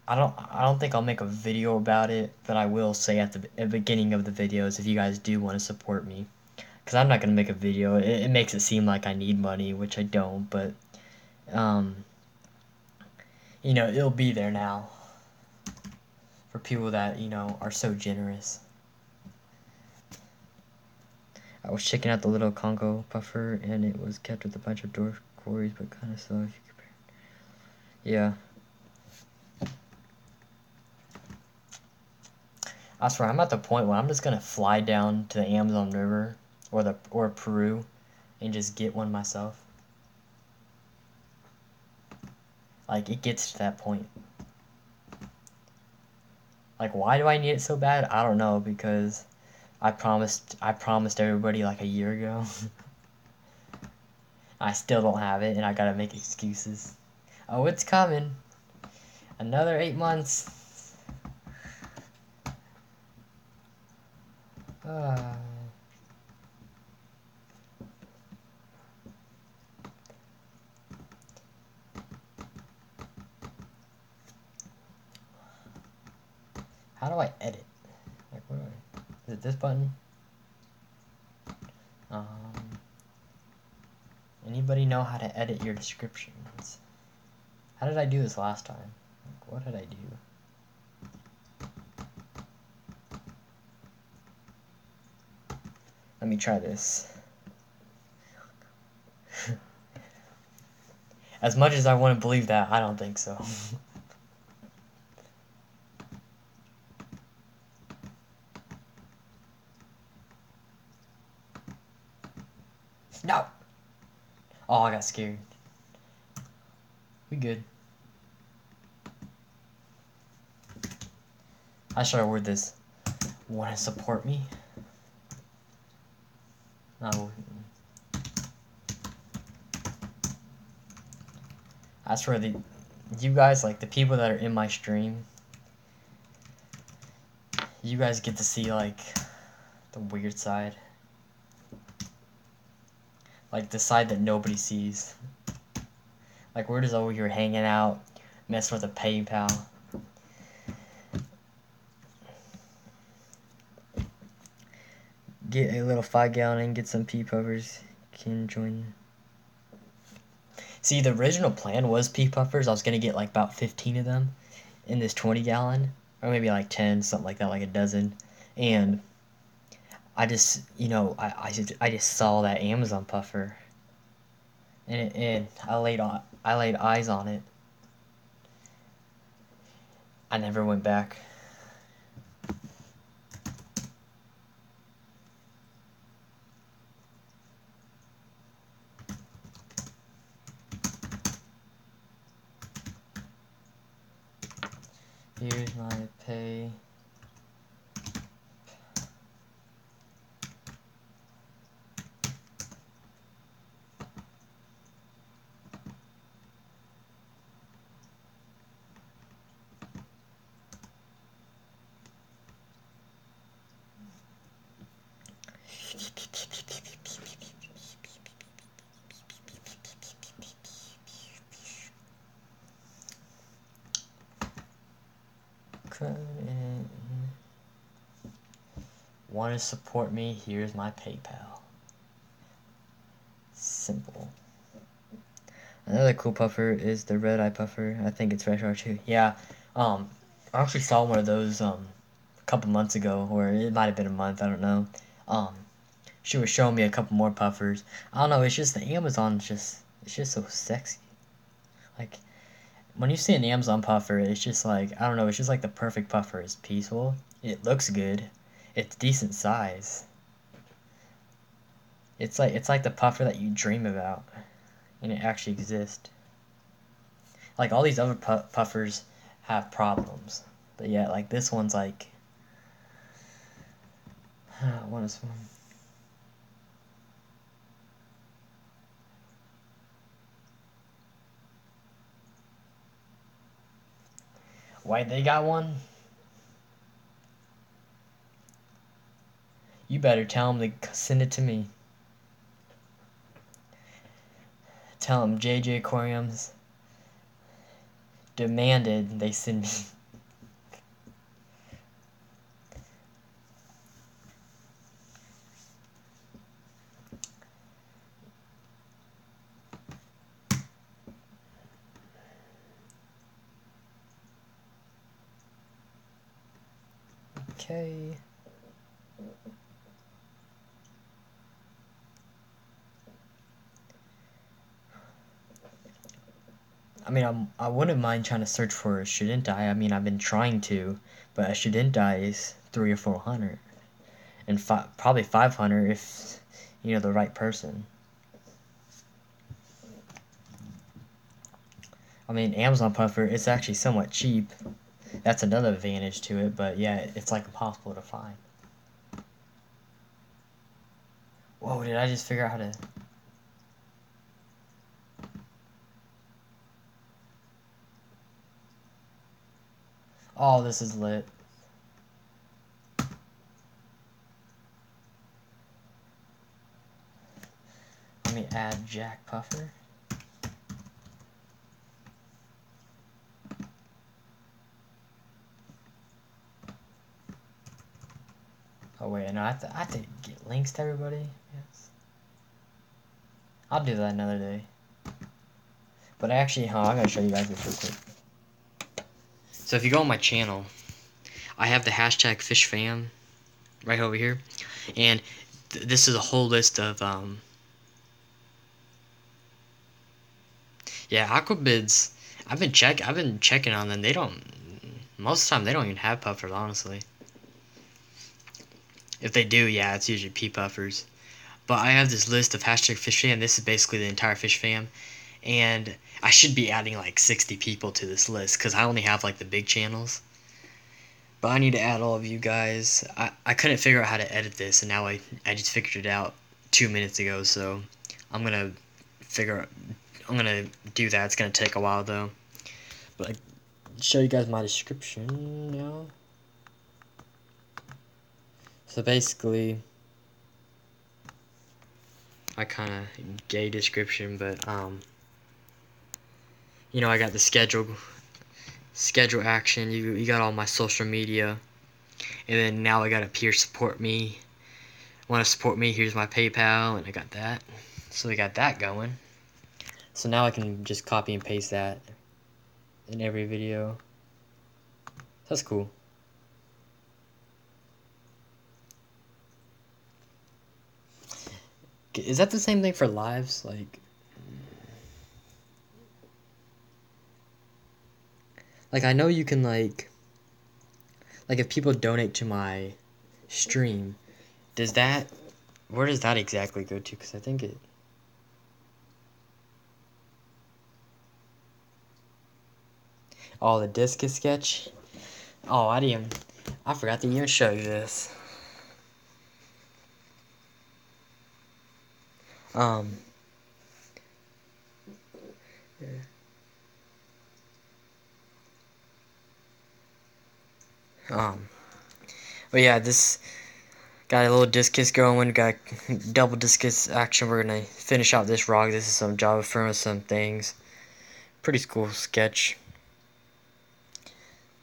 I don't think I'll make a video about it, but I will say at the beginning of the videos if you guys do want to support me. Because I'm not going to make a video. It makes it seem like I need money, which I don't, but, it'll be there now. For people that, are so generous. I was checking out the little Congo puffer, and it was kept with a bunch of dwarf quarries, but kind of slow if you compare. Yeah. I swear, I'm at the point where I'm just gonna fly down to the Amazon River or Peru, and just get one myself. Like, it gets to that point. Like, why do I need it so bad? I don't know, because I promised everybody like a year ago. I still don't have it, and I gotta make excuses. Oh, it's coming. Another 8 months. Uh, how do I edit? Like, what do I... Is it this button? Um, Anybody know how to edit your descriptions? How did I do this last time? Like, what did I do? Let me try this. As much as I want to believe that, I don't think so. No! Oh, I got scared. We good. How should I word this? Want to support me? No. That's where you guys, like the people that are in my stream, you guys get to see like the weird side. Like the side that nobody sees. Like we're just over here hanging out, messing with a PayPal. Get a little 5-gallon and get some pea puffers. Can join. See, the original plan was pea puffers. I was gonna get like about 15 of them in this 20-gallon, or maybe like 10, something like that, like a dozen. And I just, I just saw that Amazon puffer, and I laid eyes on it. I never went back. Here's my pay. Want to support me? Here's my PayPal. Simple. Another cool puffer is the red eye puffer. I think it's retro too. Yeah. I actually saw one of those a couple months ago, or it might have been a month. I don't know. She was showing me a couple more puffers. I don't know. It's just the Amazon. It's just so sexy. Like when you see an Amazon puffer, it's just like I don't know. It's just like the perfect puffer. It's peaceful. It looks good. It's decent size. It's like the puffer that you dream about, and it actually exists. Like all these other puffers have problems, but yeah, like this one's like, what is one? Why they got one? You better tell them to send it to me. Tell them JJ Aquariums demanded they send me. Okay. mean, I wouldn't mind trying to search for a Shouldn't I. I mean, I've been trying to, but a Shouldn't I is 300 or 400, and probably 500 if you know the right person. I mean, Amazon Puffer, it's actually somewhat cheap. That's another advantage to it, but yeah, it's like impossible to find. Whoa, did I just figure out how to... Oh, this is lit. Let me add Jack Puffer. Oh wait, no, I have to get links to everybody. Yes. I'll do that another day. But actually, I'm gonna show you guys this real quick. So if you go on my channel, I have the hashtag FishFam right over here, and this is a whole list of yeah, Aquabids. I've been checking on them. They don't, most of the time they don't even have puffers, honestly. If they do, yeah, it's usually pea puffers. But I have this list of hashtag FishFam. This is basically the entire FishFam. And I should be adding like 60 people to this list because I only have like the big channels. But I need to add all of you guys. I couldn't figure out how to edit this, and now I just figured it out 2 minutes ago. So I'm gonna do that. It's gonna take a while though. But I show you guys my description now. So basically, I kind of gay description, but you know, I got the schedule action. You got all my social media, and then now I got a peer support me. Want to support me? Here's my PayPal, and I got that. So we got that going. So now I can just copy and paste that in every video. That's cool. Is that the same thing for lives? Like I know you can like if people donate to my stream, where does that exactly go to? Because I think it... Oh, the discus sketch? Oh, I forgot to even show you this. But yeah, this got a little discus going, got double discus action. We're gonna finish out this rock. This is some Java firm, some things. Pretty cool sketch.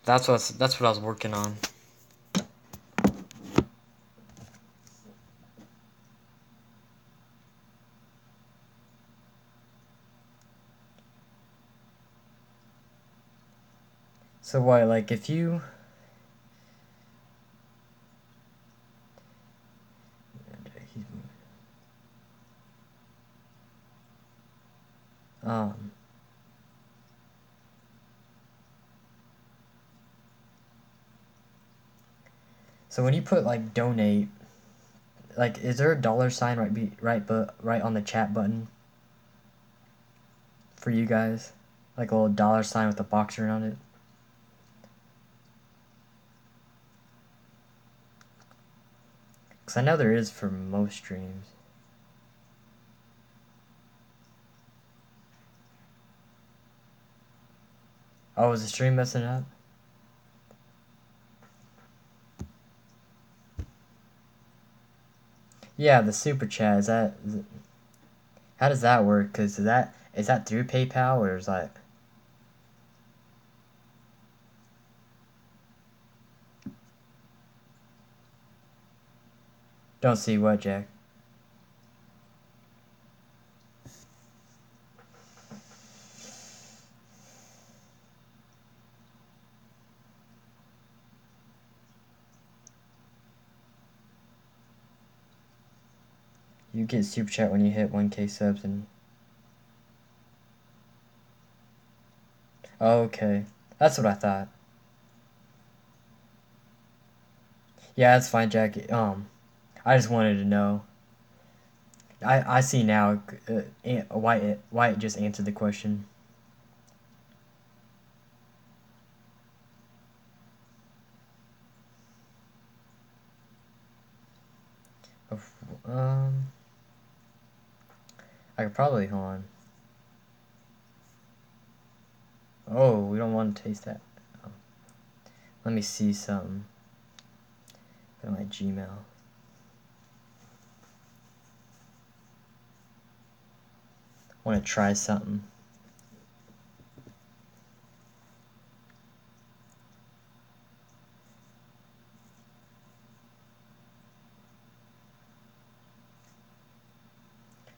That's what I was working on. So what, like if you so when you put like donate, like is there a $sign right on the chat button for you guys? Like a little $sign with a box around it? Because I know there is for most streams. Oh, is the stream messing up? Yeah, the super chat, how does that work? Because is that through PayPal or is that... Don't see what, Jack? You get super chat when you hit 1K subs and... Okay. That's what I thought. Yeah, that's fine, Jack. I just wanted to know. I see now. Wyatt just answered the question. Um, I could probably hold on. Oh, we don't want to taste that. Oh. Let me see something. Go to my Gmail. I want to try something.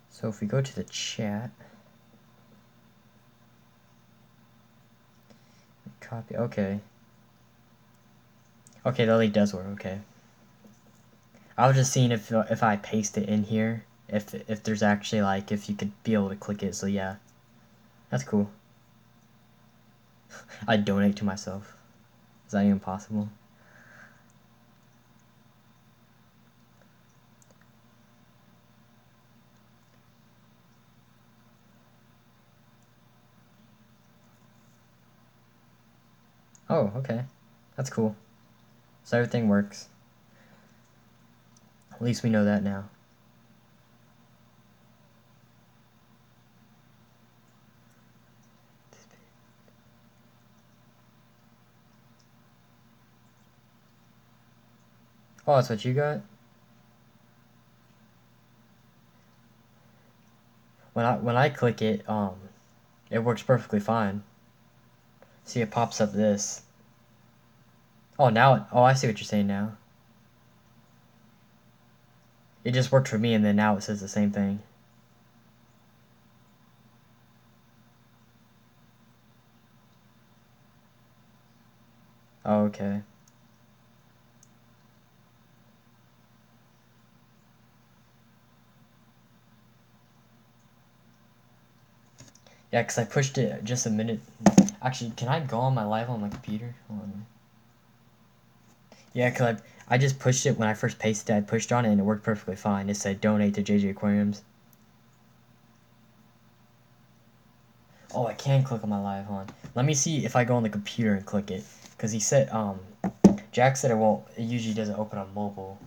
So if we go to the chat, copy. Okay. Okay, the link does work. Okay. I was just seeing if I paste it in here, if there's actually like if you could be able to click it. So yeah, that's cool. I donate to myself. Is that even possible? Oh, okay. That's cool. So everything works. At least we know that now. Oh, that's what you got? When I click it, it works perfectly fine. See, it pops up this. Oh, oh, I see what you're saying now. It just worked for me, and then now it says the same thing. Oh, okay. Yeah, because I pushed it just a minute. Actually, can I go on my live on my computer? Hold on. Yeah, because I just pushed it when I first pasted it. I pushed on it, and it worked perfectly fine. It said donate to JJ Aquariums. Oh, I can click on my live on. Let me see if I go on the computer and click it. Because he said, Jack said it won't, it usually doesn't open on mobile.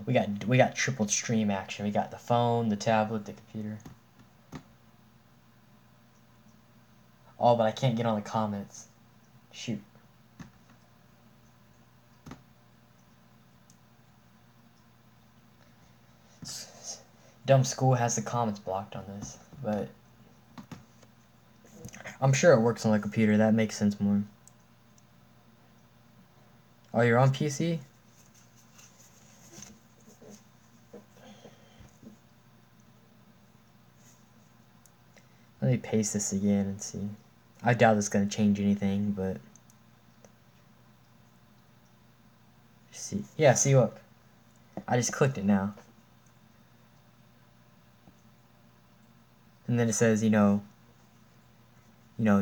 We got triple stream action. We got the phone, the tablet, the computer. Oh, but I can't get on the comments. Shoot. Dumb school has the comments blocked on this, but I'm sure it works on the computer. That makes sense more. Oh, you're on PC? Let me paste this again and see. I doubt it's gonna change anything, but see. Yeah, see, look. I just clicked it now. And then it says,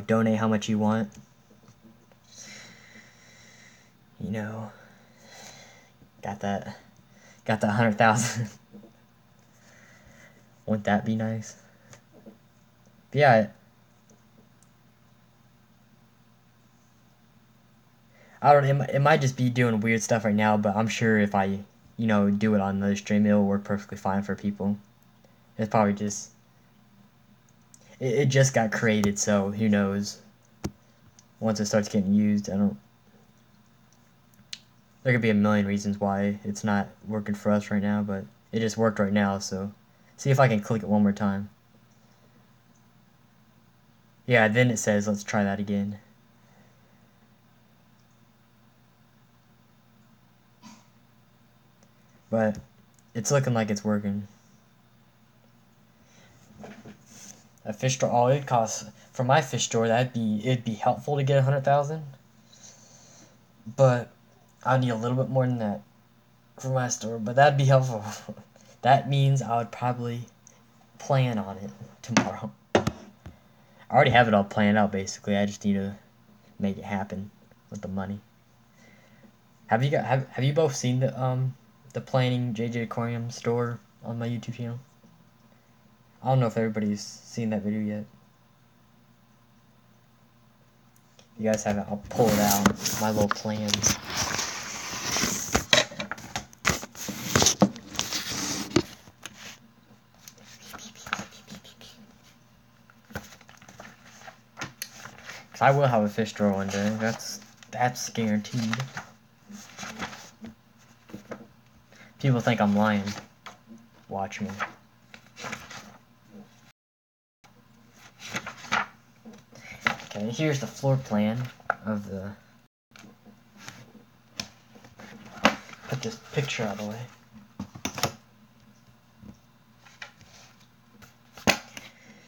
donate how much you want. Got that 100,000. Wouldn't that be nice? But yeah, I don't know, it might just be doing weird stuff right now, but I'm sure if I, do it on another stream, it'll work perfectly fine for people. It's probably just, it just got created, so who knows. Once it starts getting used, there could be a million reasons why it's not working for us right now, but it just worked right now, so see if I can click it one more time. Yeah, then it says, let's try that again. But it's looking like it's working. A fish store, oh, it costs, for my fish store, it'd be helpful to get 100,000. But I need a little bit more than that for my store, but that'd be helpful. That means I would probably plan on it tomorrow. I already have it all planned out basically. I just need to make it happen with the money. Have you both seen the Planning JJ Aquarium store on my YouTube channel? I don't know if everybody's seen that video yet. If you guys haven't, I'll pull it out. My little plans. Cause I will have a fish store one day. That's guaranteed. People think I'm lying. Watch me. Okay, here's the floor plan of the... Put this picture out of the way.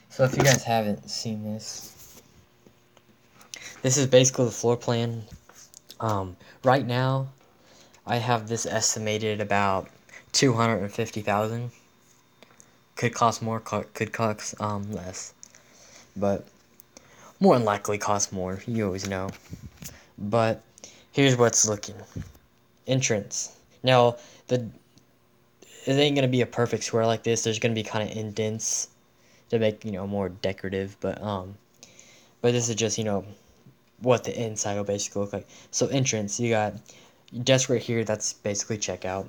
So if you guys haven't seen this, this is basically the floor plan. Right now, I have this estimated about $250,000. Could cost more, could cost less, but more than likely cost more. You always know. But here's what's looking. Entrance. Now it ain't gonna be a perfect square like this. There's gonna be kind of indents to make more decorative. But this is just what the inside will basically look like. So entrance, you got desk right here. That's basically checkout.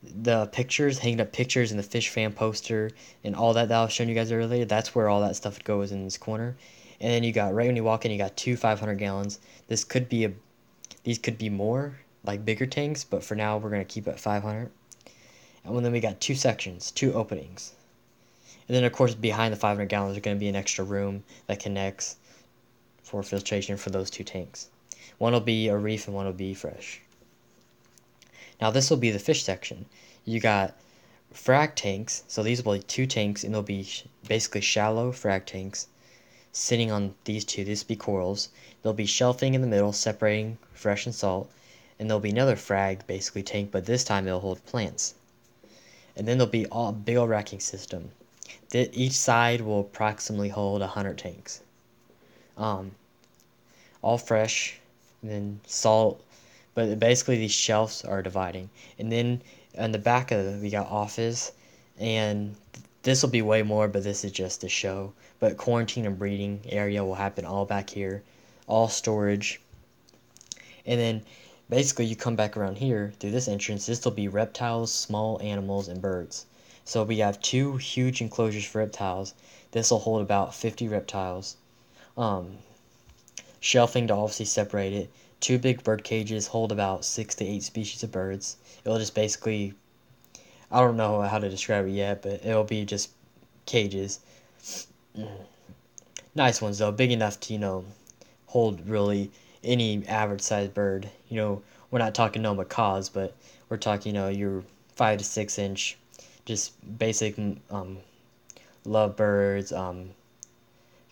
The pictures, hanging up pictures, and the fish fan poster, and all that I was showing you guys earlier, that's where all that stuff goes in this corner. And then you got, right when you walk in, you got two 500 gallons. These could be more, like bigger tanks, but for now, we're going to keep it 500. And then we got two sections, two openings. And then, of course, behind the 500 gallons, there's going to be an extra room that connects for filtration for those two tanks. One will be a reef and one will be fresh. Now this will be the fish section. You got frag tanks, so these will be two tanks, and they'll be basically shallow frag tanks sitting on these two. These will be corals. There'll be shelving in the middle separating fresh and salt, and there'll be another frag basically tank, but this time it'll hold plants. And then there'll be a big old racking system. Each side will approximately hold 100 tanks. All fresh, and then salt. But basically these shelves are dividing. And then on the back of it, we got office. And this will be way more, but this is just a show. But quarantine and breeding area will happen all back here. All storage. And then basically you come back around here through this entrance. This will be reptiles, small animals, and birds. So we have two huge enclosures for reptiles. This will hold about 50 reptiles. Shelving to obviously separate it. Two big bird cages hold about 6 to 8 species of birds. It'll just basically, I don't know how to describe it yet, but it'll be just cages. Nice ones though, big enough to, hold really any average sized bird. We're not talking no macaws, but we're talking, your 5 to 6 inch, just basic lovebirds,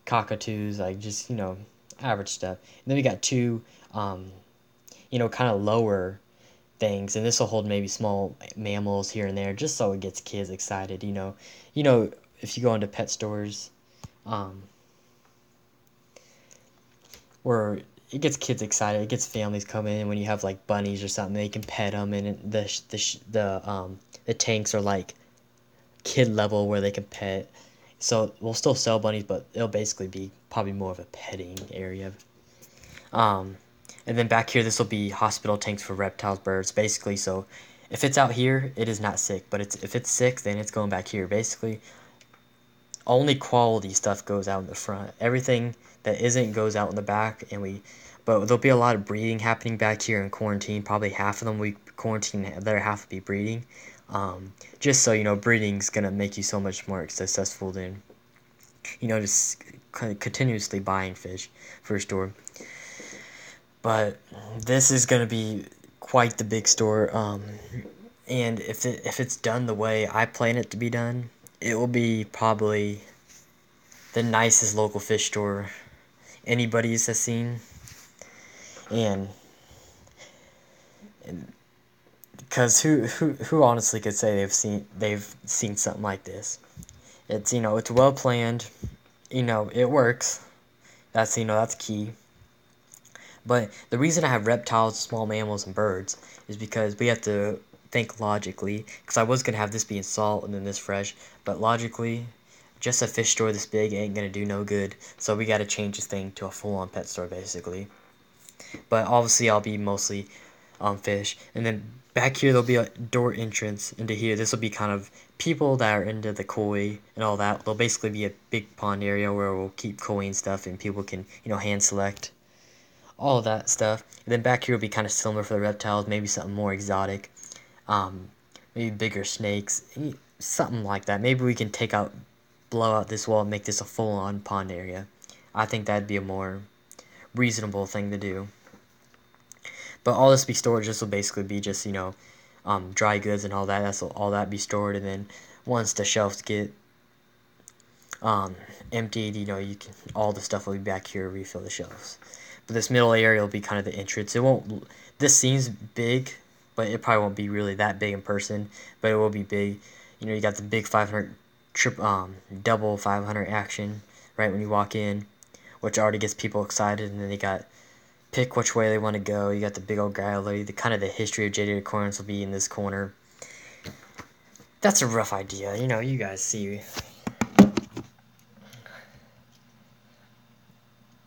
cockatoos, like just, average stuff. And then we got two kind of lower things, and this will hold maybe small mammals here and there, just so it gets kids excited. If you go into pet stores, where it gets kids excited, it gets families coming in. When you have like bunnies or something, they can pet them, and the tanks are like kid level where they can pet. So we'll still sell bunnies, but it'll basically be probably more of a petting area. And then back here, this will be hospital tanks for reptiles, birds, basically. So if it's out here, it is not sick. But if it's sick, then it's going back here. Basically, only quality stuff goes out in the front. Everything that isn't goes out in the back. But there'll be a lot of breeding happening back here in quarantine. Probably half of them we quarantine, the other half will be breeding. Just so breeding's gonna make you so much more successful than just kind of continuously buying fish for a store. But this is gonna be quite the big store. And if it's done the way I plan it to be done, it will be probably the nicest local fish store anybody's has seen. And because who honestly could say they've seen something like this? It's, it's well planned. It works. That's key. But the reason I have reptiles, small mammals, and birds is because we have to think logically. Because I was going to have this being salt and then this fresh. But logically, just a fish store this big ain't going to do no good. So we got to change this thing to a full-on pet store, basically. But obviously, I'll be mostly fish. And then back here, there'll be a door entrance into here. This will be kind of people that are into the koi and all that. There'll basically be a big pond area where we'll keep koi and stuff, and people can, hand select all of that stuff. And then back here will be kind of similar for the reptiles, maybe something more exotic, maybe bigger snakes, something like that. Maybe we can blow out this wall and make this a full-on pond area. I think that'd be a more reasonable thing to do. But all this be storage. This will basically be just, dry goods and all that. All that be stored, and then once the shelves get emptied, all the stuff will be back here to refill the shelves. But this middle area will be kind of the entrance. This seems big, but it probably won't be really that big in person, but it will be big. You got the big 500 double 500 action right when you walk in, which already gets people excited, and then they got pick which way they want to go. You got the big old gallery. The kind of the history of Jaded Acorns will be in this corner. That's a rough idea. You guys see.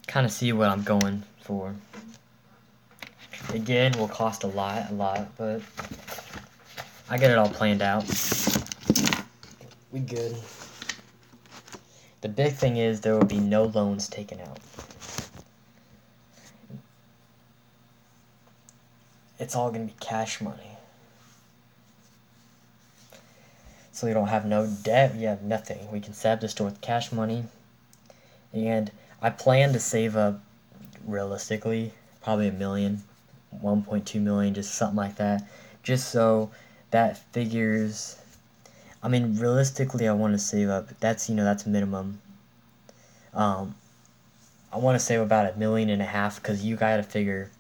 Kind of see what I'm going for. Again, will cost a lot, but I get it all planned out. We good. The big thing is there will be no loans taken out. It's all going to be cash money. So you don't have no debt, you have nothing. We can set up the store with cash money. And I plan to save up, realistically, probably $1 million, 1.2 million, just something like that. Just so that figures, realistically, I want to save up, that's minimum. I want to save about $1.5 million, because you got to figure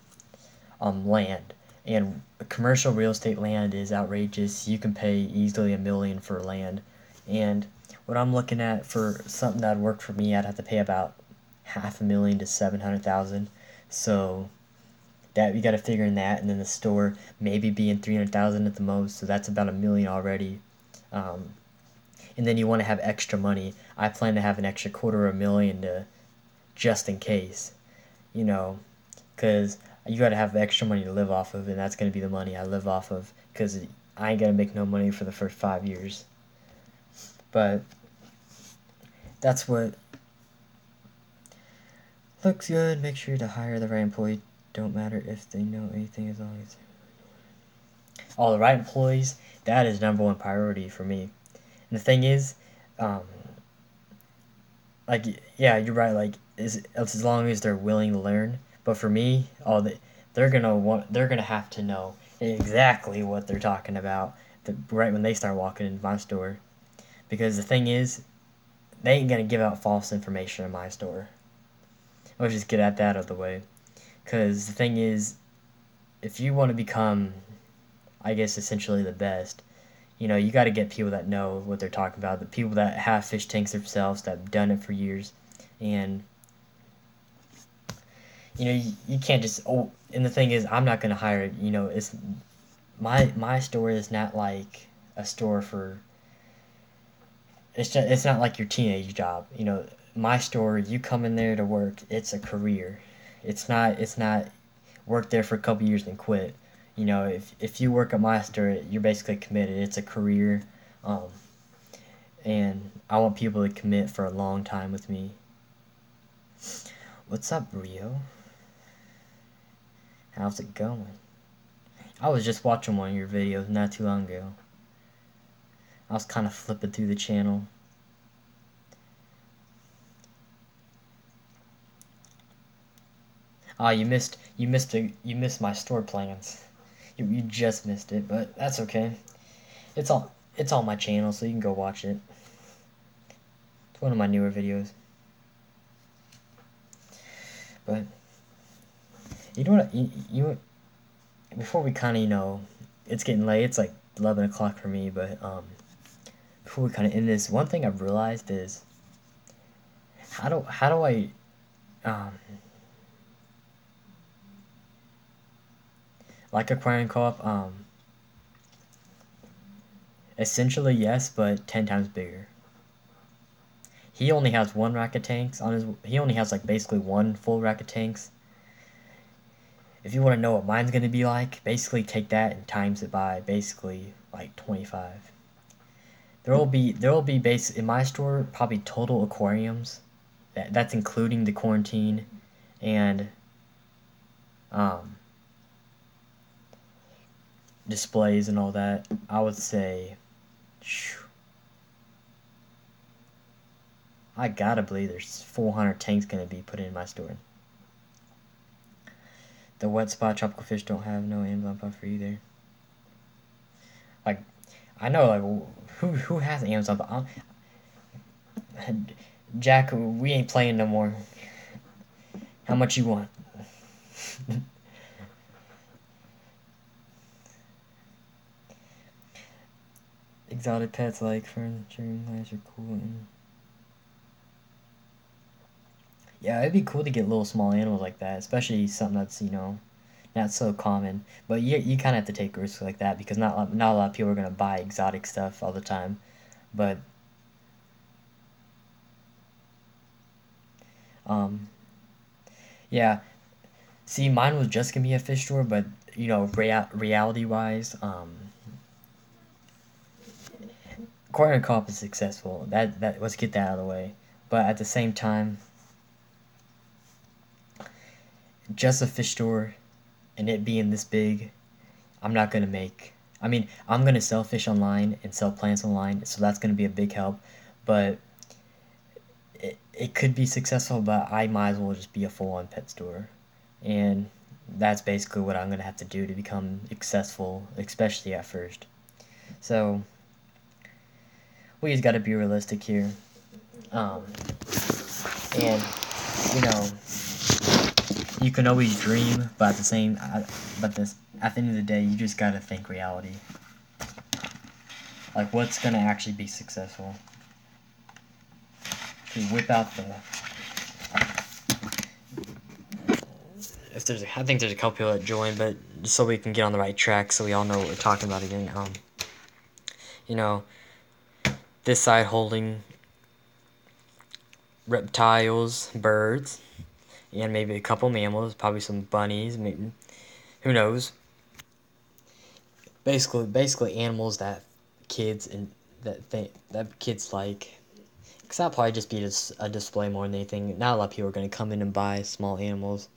land. And commercial real estate land is outrageous. You can pay easily $1 million for land. And what I'm looking at for something that would work for me, I'd have to pay about $500,000 to $700,000. So that you got to figure in that, and then the store maybe being $300,000 at the most. So that's about $1 million already. And then you want to have extra money. I plan to have an extra $250,000 to just in case, because you got to have extra money to live off of, and that's going to be the money I live off of, because I ain't going to make no money for the first 5 years. But that's what looks good. Make sure to hire the right employee. Don't matter if they know anything, as long as all the right employees. That is #1 priority for me. And the thing is, yeah, you're right. As long as they're willing to learn. But for me, they're gonna have to know exactly what they're talking about right when they start walking into my store. Because the thing is, they ain't gonna give out false information in my store. I'll just get at that out of the way. Because the thing is, if you want to become, I guess, essentially the best, you got to get people that know what they're talking about, the people that have fish tanks themselves, that have done it for years. And you can't just, and the thing is, I'm not going to hire, it's, my store is not like a store for, it's not like your teenage job. My store, you come in there to work, it's a career. It's not work there for a couple years and quit. If you work at my store, you're basically committed. It's a career, and I want people to commit for a long time with me. What's up, Rio? How's it going? I was just watching one of your videos not too long ago. I was kind of flipping through the channel. Oh, you missed my store plans. You just missed it, but that's okay. It's on my channel, so you can go watch it. It's one of my newer videos. But you know what? Before we kind of it's getting late. It's like 11 o'clock for me, but before we kind of end this, one thing I've realized is how do I like Aquarium Co-op? Essentially yes, but 10 times bigger. He only has one rack of tanks on his. He only has like basically one full rack of tanks. If you want to know what mine's gonna be like, basically take that and times it by basically like 25. There will be base in my store probably total aquariums. That's including the quarantine and um, displays and all that. I would say, I gotta believe there's 400 tanks gonna be put in my store. The wet spot tropical fish don't have no Amazon buffer either. Like, I know like who has Amazon buffer? Jack, we ain't playing no more. How much you want? Exotic pets like furniture and lights are cool. Yeah, it'd be cool to get little small animals like that, especially something that's, not so common. But you kind of have to take risks like that because not a lot of people are going to buy exotic stuff all the time. But, yeah. See, mine was just going to be a fish store, but, reality-wise, Aquarium Co-op is successful. Let's get that out of the way. But at the same time, just a fish store and it being this big, I'm not gonna make. I mean, I'm gonna sell fish online and sell plants online, so that's gonna be a big help. But it could be successful, but I might as well just be a full-on pet store, and that's basically what I'm gonna have to do to become successful, especially at first. So we just gotta be realistic here, and you know you can always dream, but at the end of the day, you just gotta think reality. Like, what's gonna actually be successful? To whip out the. I think there's a couple people that join, but just so we can get on the right track, so we all know what we're talking about again. This side holding reptiles, birds, and maybe a couple mammals, probably some bunnies, maybe, who knows. Basically animals that kids like. Because that'll probably just be a display more than anything. Not a lot of people are going to come in and buy small animals.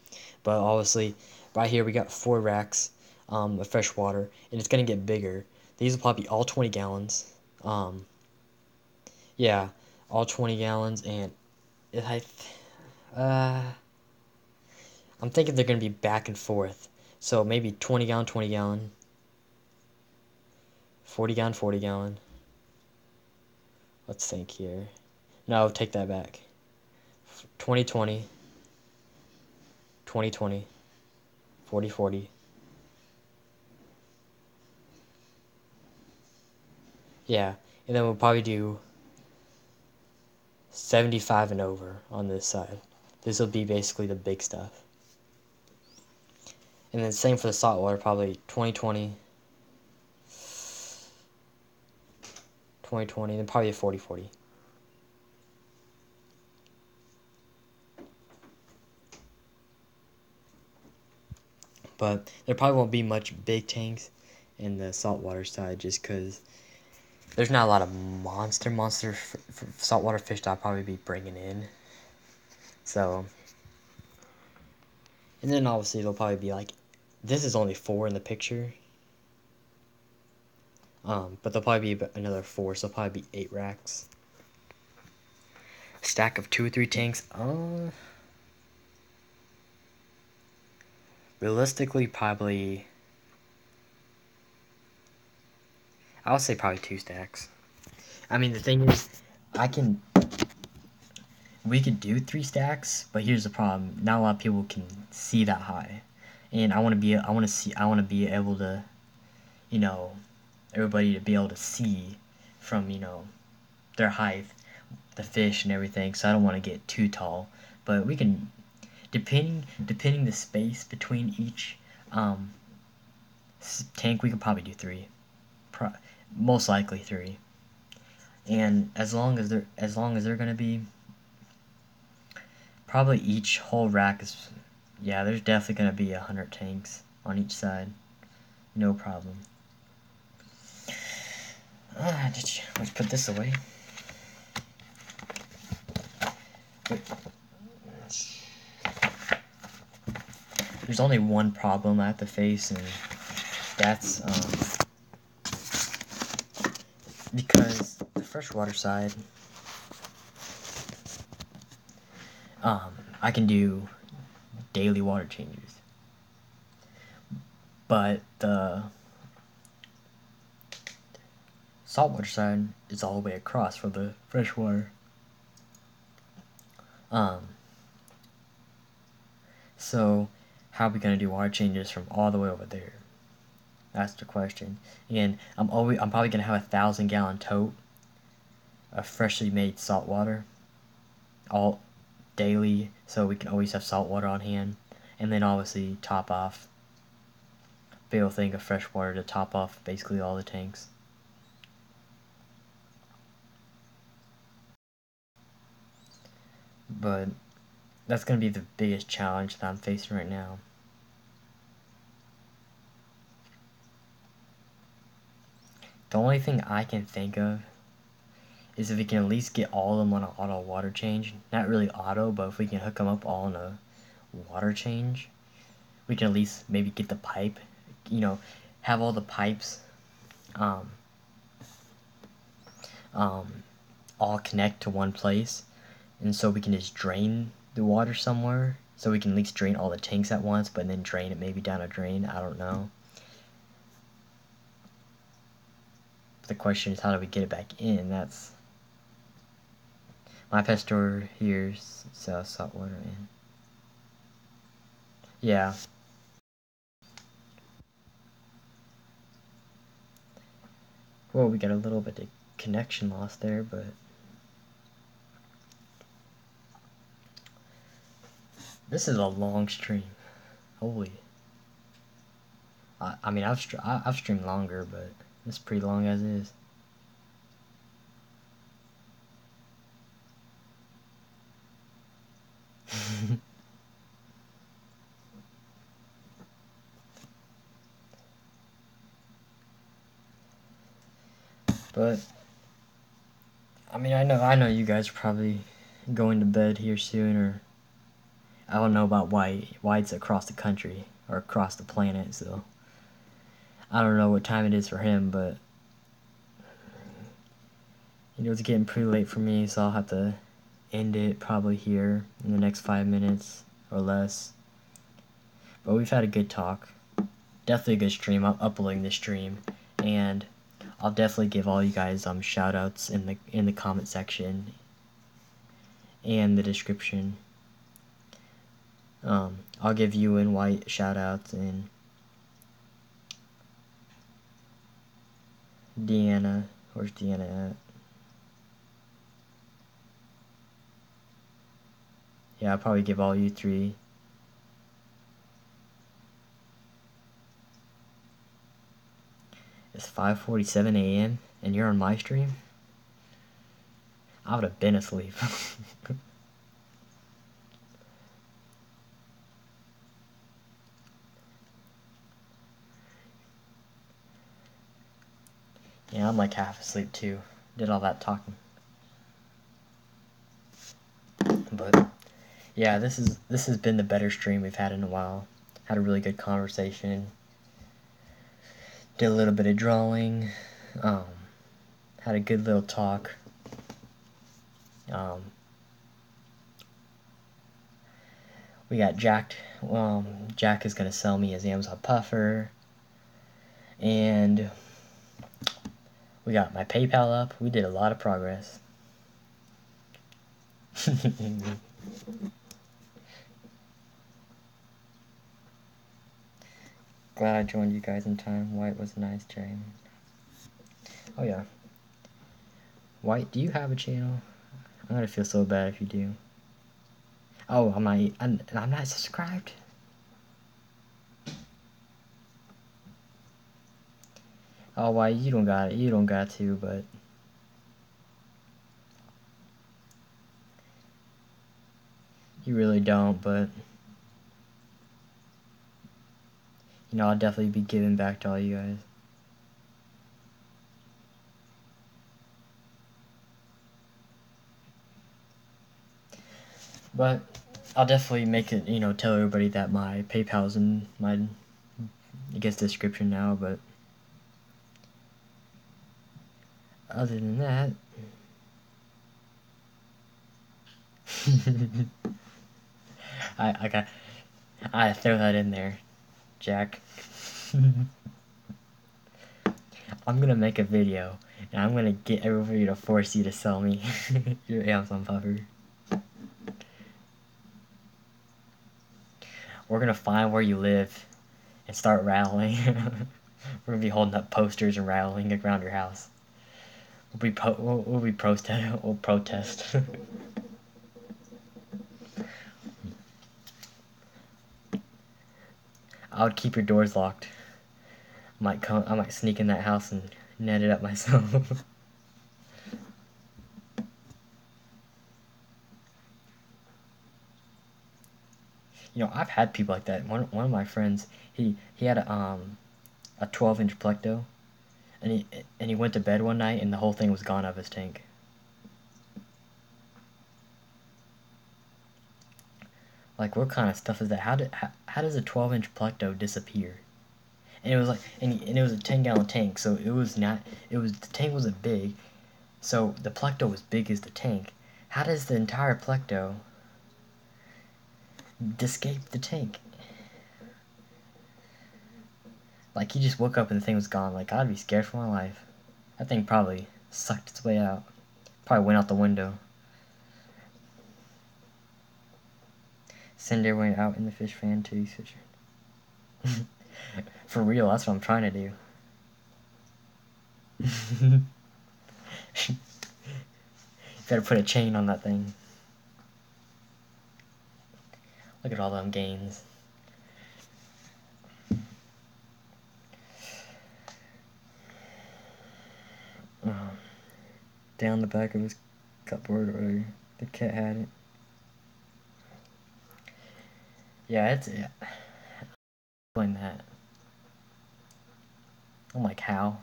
But obviously, right here we got 4 racks of fresh water. And it's going to get bigger. These will probably be all 20 gallons. Yeah, all 20 gallons. And I'm thinking they're going to be back and forth. So maybe 20 gallon, 20 gallon. 40 gallon, 40 gallon. Let's think here. No, take that back. 2020. 2020. 40-40. Yeah, and then we'll probably do 75 and over on this side. This will be basically the big stuff. And then same for the saltwater, probably 2020. 2020, then probably a 40-40. But there probably won't be much big tanks in the saltwater side just because there's not a lot of monster saltwater fish that I'll probably be bringing in. So, and then obviously it'll probably be like, this is only 4 in the picture. But there'll probably be another 4, so it'll probably be 8 racks. A stack of 2 or 3 tanks. Realistically, probably. I would say probably 2 stacks. I mean, the thing is, we could do 3 stacks, but here's the problem: not a lot of people can see that high, and I want to be able to, everybody to be able to see from their height, the fish and everything, so I don't want to get too tall. But we can, depending the space between each tank, we could probably do 3. Most likely 3. And as long as they're gonna be, probably each whole rack is, yeah, there's definitely gonna be 100 tanks on each side, no problem. Let's put this away. There's only one problem I have to face, and that's because the freshwater side, I can do daily water changes, but the saltwater side is all the way across from the freshwater. So how are we gonna do water changes from all the way over there? That's the question. And I'm probably gonna have a 1,000-gallon tote of freshly made salt water, all daily, so we can always have salt water on hand, and then obviously top off. Big old thing of fresh water to top off basically all the tanks. But that's gonna be the biggest challenge that I'm facing right now. The only thing I can think of is if we can at least get all of them on an auto water change. Not really auto, but if we can hook them up all in a water change, we can at least maybe get the pipe, have all the pipes all connect to one place, and so we can just drain the water somewhere, so we can at least drain all the tanks at once, but then drain it maybe down a drain. I don't know. But the question is, how do we get it back in? That's my pet store here sells salt water in. Yeah. Well, we got a little bit of connection loss there, but this is a long stream. Holy. I mean, I've streamed longer, but it's pretty long as is. But I mean, I know you guys are probably going to bed here soon, or I don't know about why it's across the country or across the planet, so I don't know what time it is for him, but it's getting pretty late for me, so I'll have to end it probably here in the next 5 minutes or less. But we've had a good talk. Definitely a good stream. I'm uploading this stream, and I'll definitely give all you guys shout outs in the comment section and the description. I'll give you and White shout outs, and Deanna. Where's Deanna at? Yeah, I'll probably give all you 3. It's 5:47 a.m. and you're on my stream? I would have been asleep. Yeah, I'm like half asleep too. Did all that talking. But yeah, this has been the better stream we've had in a while. Had a really good conversation. Did a little bit of drawing. Had a good little talk. We got Jack. Jack is gonna sell me his Amazon puffer, and we got my PayPal up. We did a lot of progress. Glad I joined you guys in time. White was nice, Jerry. Oh yeah. White, do you have a channel? I'm gonna feel so bad if you do. Oh, I'm not subscribed. Oh, why you don't got it? You don't got to, but you really don't. But you know, I'll definitely be giving back to all you guys. But I'll definitely make it, you know, tell everybody that my PayPal's in my, I guess, description now. But other than that, I throw that in there, Jack. I'm gonna make a video, and I'm gonna get everybody to force you to sell me your Amazon puffer. We're gonna find where you live and start rattling. We're gonna be holding up posters and rattling around your house. We'll protest. I would keep your doors locked. I might sneak in that house and net it up myself. You know, I've had people like that. One of my friends, he had a 12-inch Plecto, and he went to bed one night and the whole thing was gone out of his tank. Like, what kind of stuff is that? How does a 12-inch Plecto disappear? And it was like, and it was a 10-gallon tank, so the tank wasn't big, so the Plecto was big as the tank. How does the entire Plecto escape the tank? Like, he just woke up and the thing was gone. Like, I'd be scared for my life. That thing probably sucked its way out. Probably went out the window. Cinder went out in the fish fan too, he's fishing. For real, that's what I'm trying to do. Better put a chain on that thing. Look at all them gains. Down the back of his cupboard, or the cat had it. Yeah, it's explain that. I'm like, how?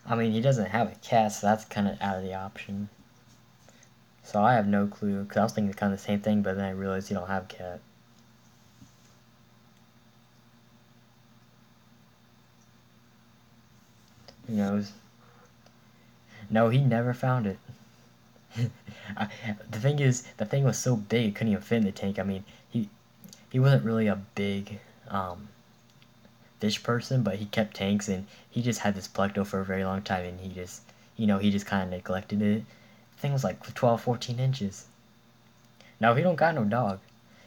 I mean, he doesn't have a cat, so that's kind of out of the option. So I have no clue, because I was thinking kind of the same thing, but then I realized you don't have a cat. Who knows? No, he never found it. The thing is, the thing was so big, it couldn't even fit in the tank. I mean, he wasn't really a big fish person, but he kept tanks, and he just had this Plecto for a very long time, and he just, you know, he just kind of neglected it. The thing was like 12, 14 inches. No, he don't got no dog.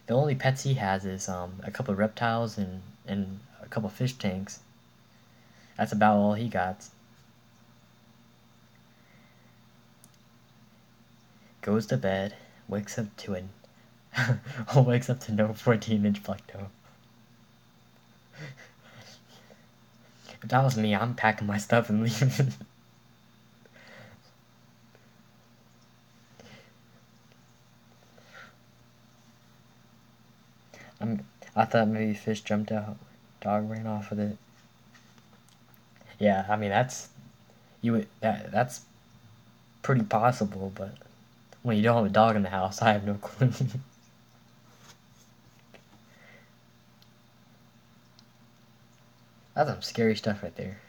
The only pets he has is a couple of reptiles and a couple of fish tanks. That's about all he got. Goes to bed, wakes up to an wakes up to no 14-inch Plecto. If that was me, I'm packing my stuff and leaving. I thought maybe fish jumped out. Dog ran off with it. Yeah, I mean that's pretty possible, but when you don't have a dog in the house, I have no clue. That's some scary stuff right there.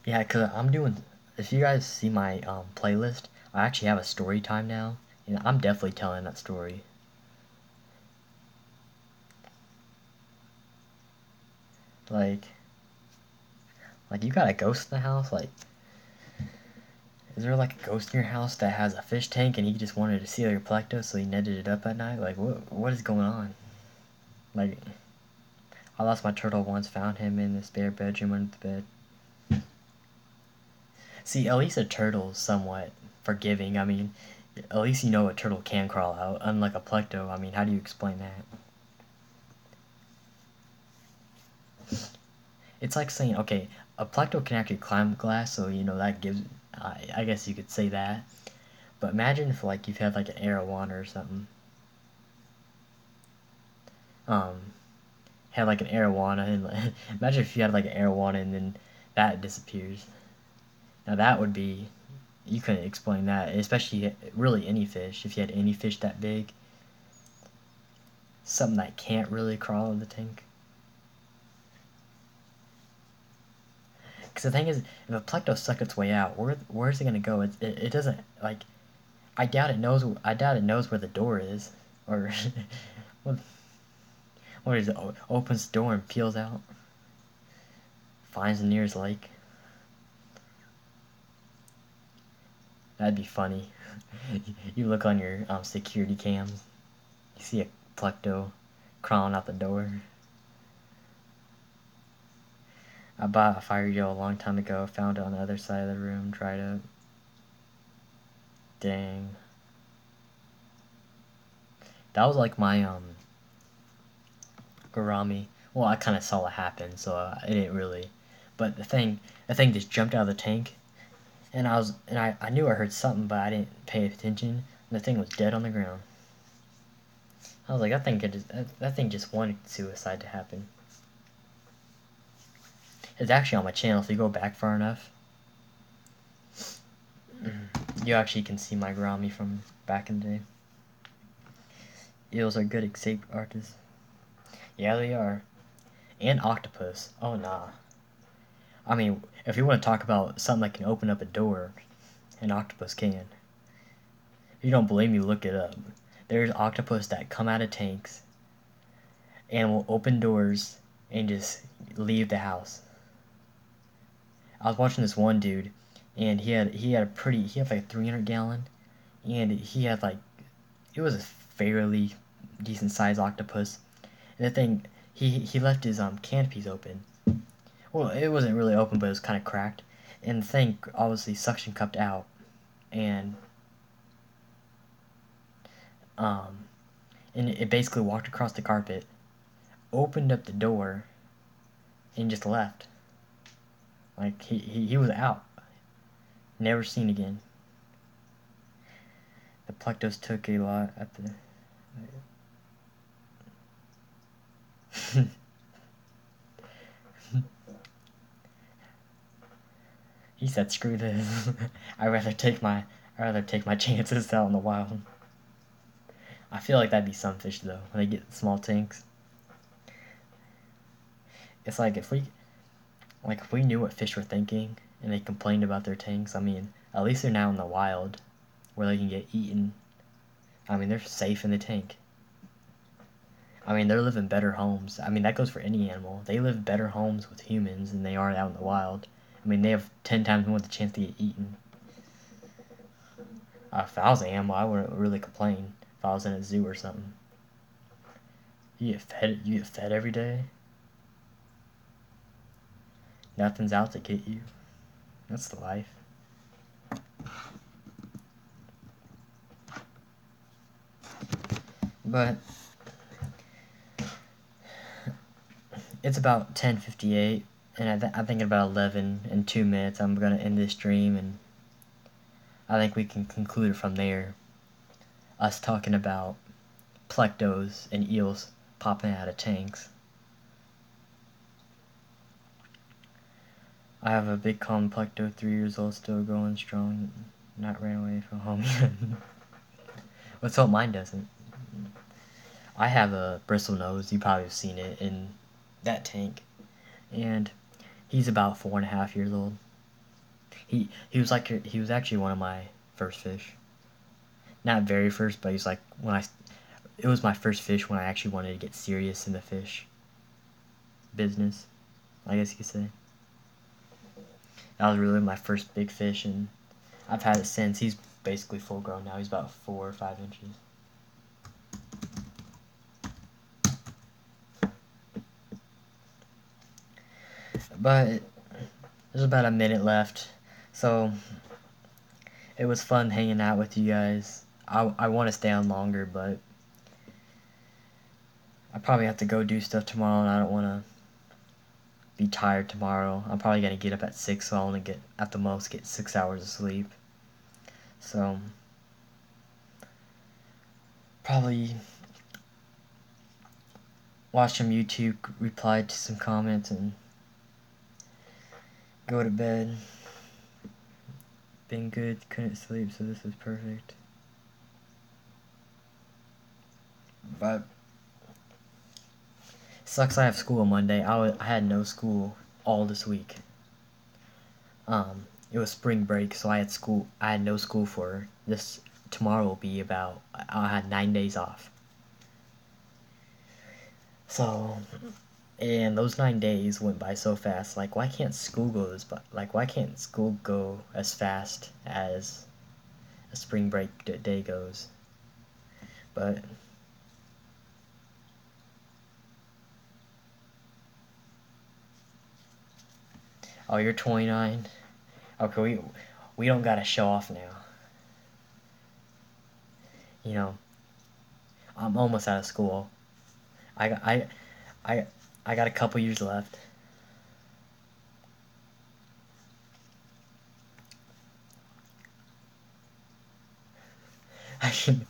Yeah, cause I'm doing. If you guys see my playlist, I actually have a story time now. You know, I'm definitely telling that story. Like you got a ghost in the house, like Is there like a ghost in your house that has a fish tank and he just wanted to see your Plecto, so he netted it up at night? Like, what is going on? Like, I lost my turtle once, found him in the spare bedroom under the bed. See, at least a turtle's somewhat forgiving. I mean, at least you know a turtle can crawl out, unlike a Plecto. I mean, how do you explain that? It's like saying, okay, a Plecto can actually climb glass, so, you know, that gives, I guess you could say that. But imagine if, like, you've had, like, an arowana or something. Had, like, an arowana, and, like, imagine if you had, like, an arowana and then that disappears. Now, that would be, you couldn't explain that, especially, really, any fish. If you had any fish that big, something that can't really crawl in the tank. Because the thing is, if a Plecto sucked its way out, where's it gonna go? It doesn't, like, I doubt it knows where the door is, or what is it? Opens the door and peels out, finds the nearest lake. That'd be funny. You look on your security cams, you see a Plecto crawling out the door. I bought a fire drill a long time ago, found it on the other side of the room, dried up. Dang. That was like my gourami. Well, I kind of saw it happen, so I didn't really. But the thing just jumped out of the tank, and I knew I heard something, but I didn't pay attention. And the thing was dead on the ground. I was like, that thing just wanted suicide to happen. It's actually on my channel. If you go back far enough, you actually can see my gourami from back in the day. Eels are good escape artists. Yeah, they are. And octopus. Oh, nah. I mean, if you want to talk about something that can open up a door, an octopus can. If you don't believe me, look it up. There's octopus that come out of tanks and will open doors and just leave the house. I was watching this one dude, and he had like a 300 gallon, and he had like, it was a fairly decent sized octopus. And the thing, he left his canopies open. Well, it wasn't really open, but it was kind of cracked. And the thing obviously suction cupped out, and it basically walked across the carpet, opened up the door, and just left. Like he was out, never seen again. The Plectos took a lot at the. He said, "Screw this. I'd rather take my chances out in the wild." I feel like that'd be some fish though when they get small tanks. It's like if we knew what fish were thinking and they complained about their tanks. I mean, at least they're now in the wild where they can get eaten. I mean, they're safe in the tank. I mean, they're living better homes. I mean, that goes for any animal. They live better homes with humans than they are out in the wild. I mean, they have 10 times more the chance to get eaten. If I was an animal, I wouldn't really complain if I was in a zoo or something. You get fed every day. Nothing's out to get you. That's the life. But it's about 10:58, and I think in about 11 and 2 minutes I'm gonna end this stream, and I think we can conclude it from there. Us talking about Plectos and eels popping out of tanks. I have a big common Plecto, 3 years old, still going strong. Not ran away from home yet. Let's hope mine doesn't. I have a bristle nose. You probably have seen it in that tank. And he's about 4.5 years old. He was actually one of my first fish. Not very first, but he's like it was my first fish when I actually wanted to get serious in the fish business, I guess you could say. That was really my first big fish, and I've had it since. He's basically full grown now. He's about 4 or 5 inches. But there's about a minute left, so it was fun hanging out with you guys. I want to stay on longer, but I probably have to go do stuff tomorrow, and I don't want to be tired tomorrow. I'm probably going to get up at 6, so I'll only get, at the most, get 6 hours of sleep. So, probably watch some YouTube, reply to some comments, and go to bed. Been good, couldn't sleep, so this is perfect. But sucks I have school on Monday. I had no school all this week. It was spring break, so I had no school for this. Tomorrow will be about, I had 9 days off. So, and those 9 days went by so fast. Like, why can't school go as fast as a spring break day goes? But oh, you're 29. Okay, we don't gotta show off now. You know, I'm almost out of school. I got a couple years left. I should.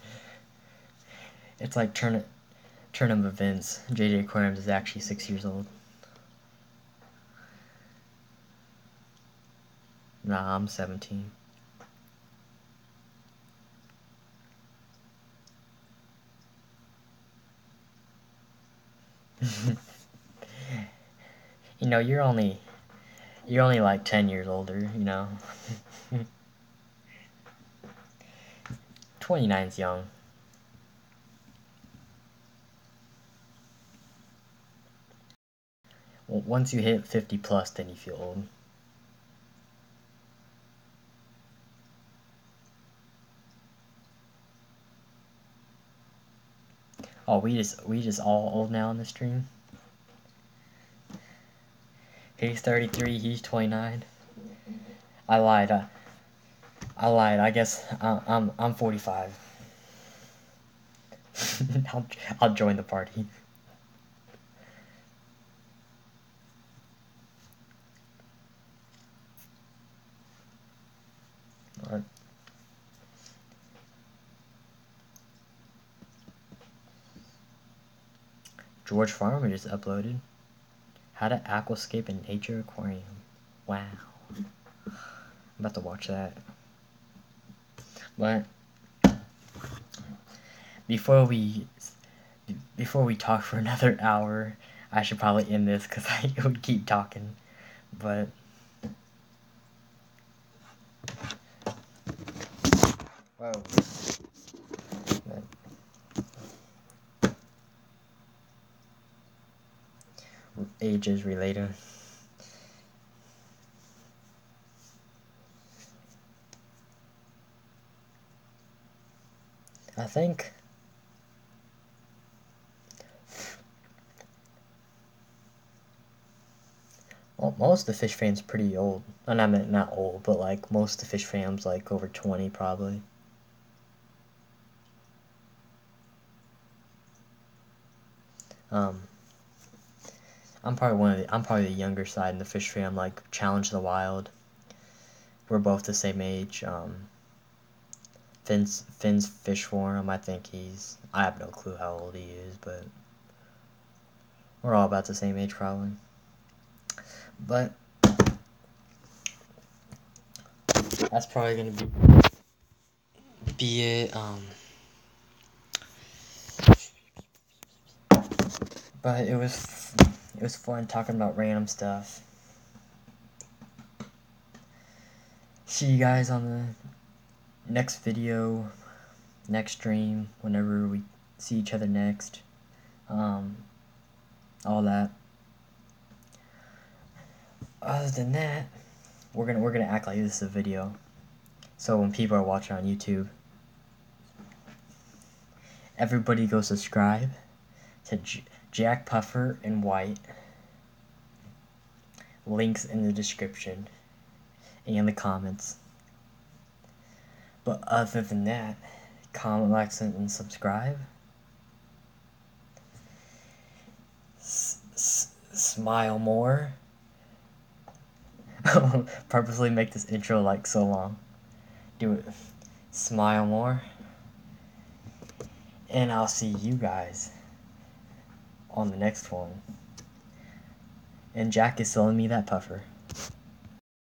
It's like turn of events. JJ Aquariums is actually 6 years old. Nah, I'm 17. You know, you're only like 10 years older, you know. 29's young. Well, once you hit 50 plus, then you feel old. Oh, we just all old now on the stream. He's 33. He's 29. I lied. I lied. I guess I'm 45. I'll join the party. Alright. George Farmer just uploaded. How to aquascape in nature aquarium. Wow. I'm about to watch that. But before we talk for another hour, I should probably end this because I would keep talking. But whoa. Ages related. I think well, most of the fish fams pretty old. And I mean not old, but like most of the fish fams like over 20 probably. I'm probably the younger side in the fish fam, like Challenge the Wild. We're both the same age. Finn's Fish Forum, I have no clue how old he is, but we're all about the same age probably. But that's probably gonna be it. But it was fun talking about random stuff. See you guys on the next video, next stream, whenever we see each other next. All that. Other than that, we're gonna act like this is a video. So when people are watching on YouTube, everybody go subscribe to Jack Puffer and White. Links in the description and in the comments. But other than that, comment, like, and subscribe. Smile more. Purposely make this intro like so long. Do it. Smile more. And I'll see you guys on the next one. And Jack is selling me that puffer.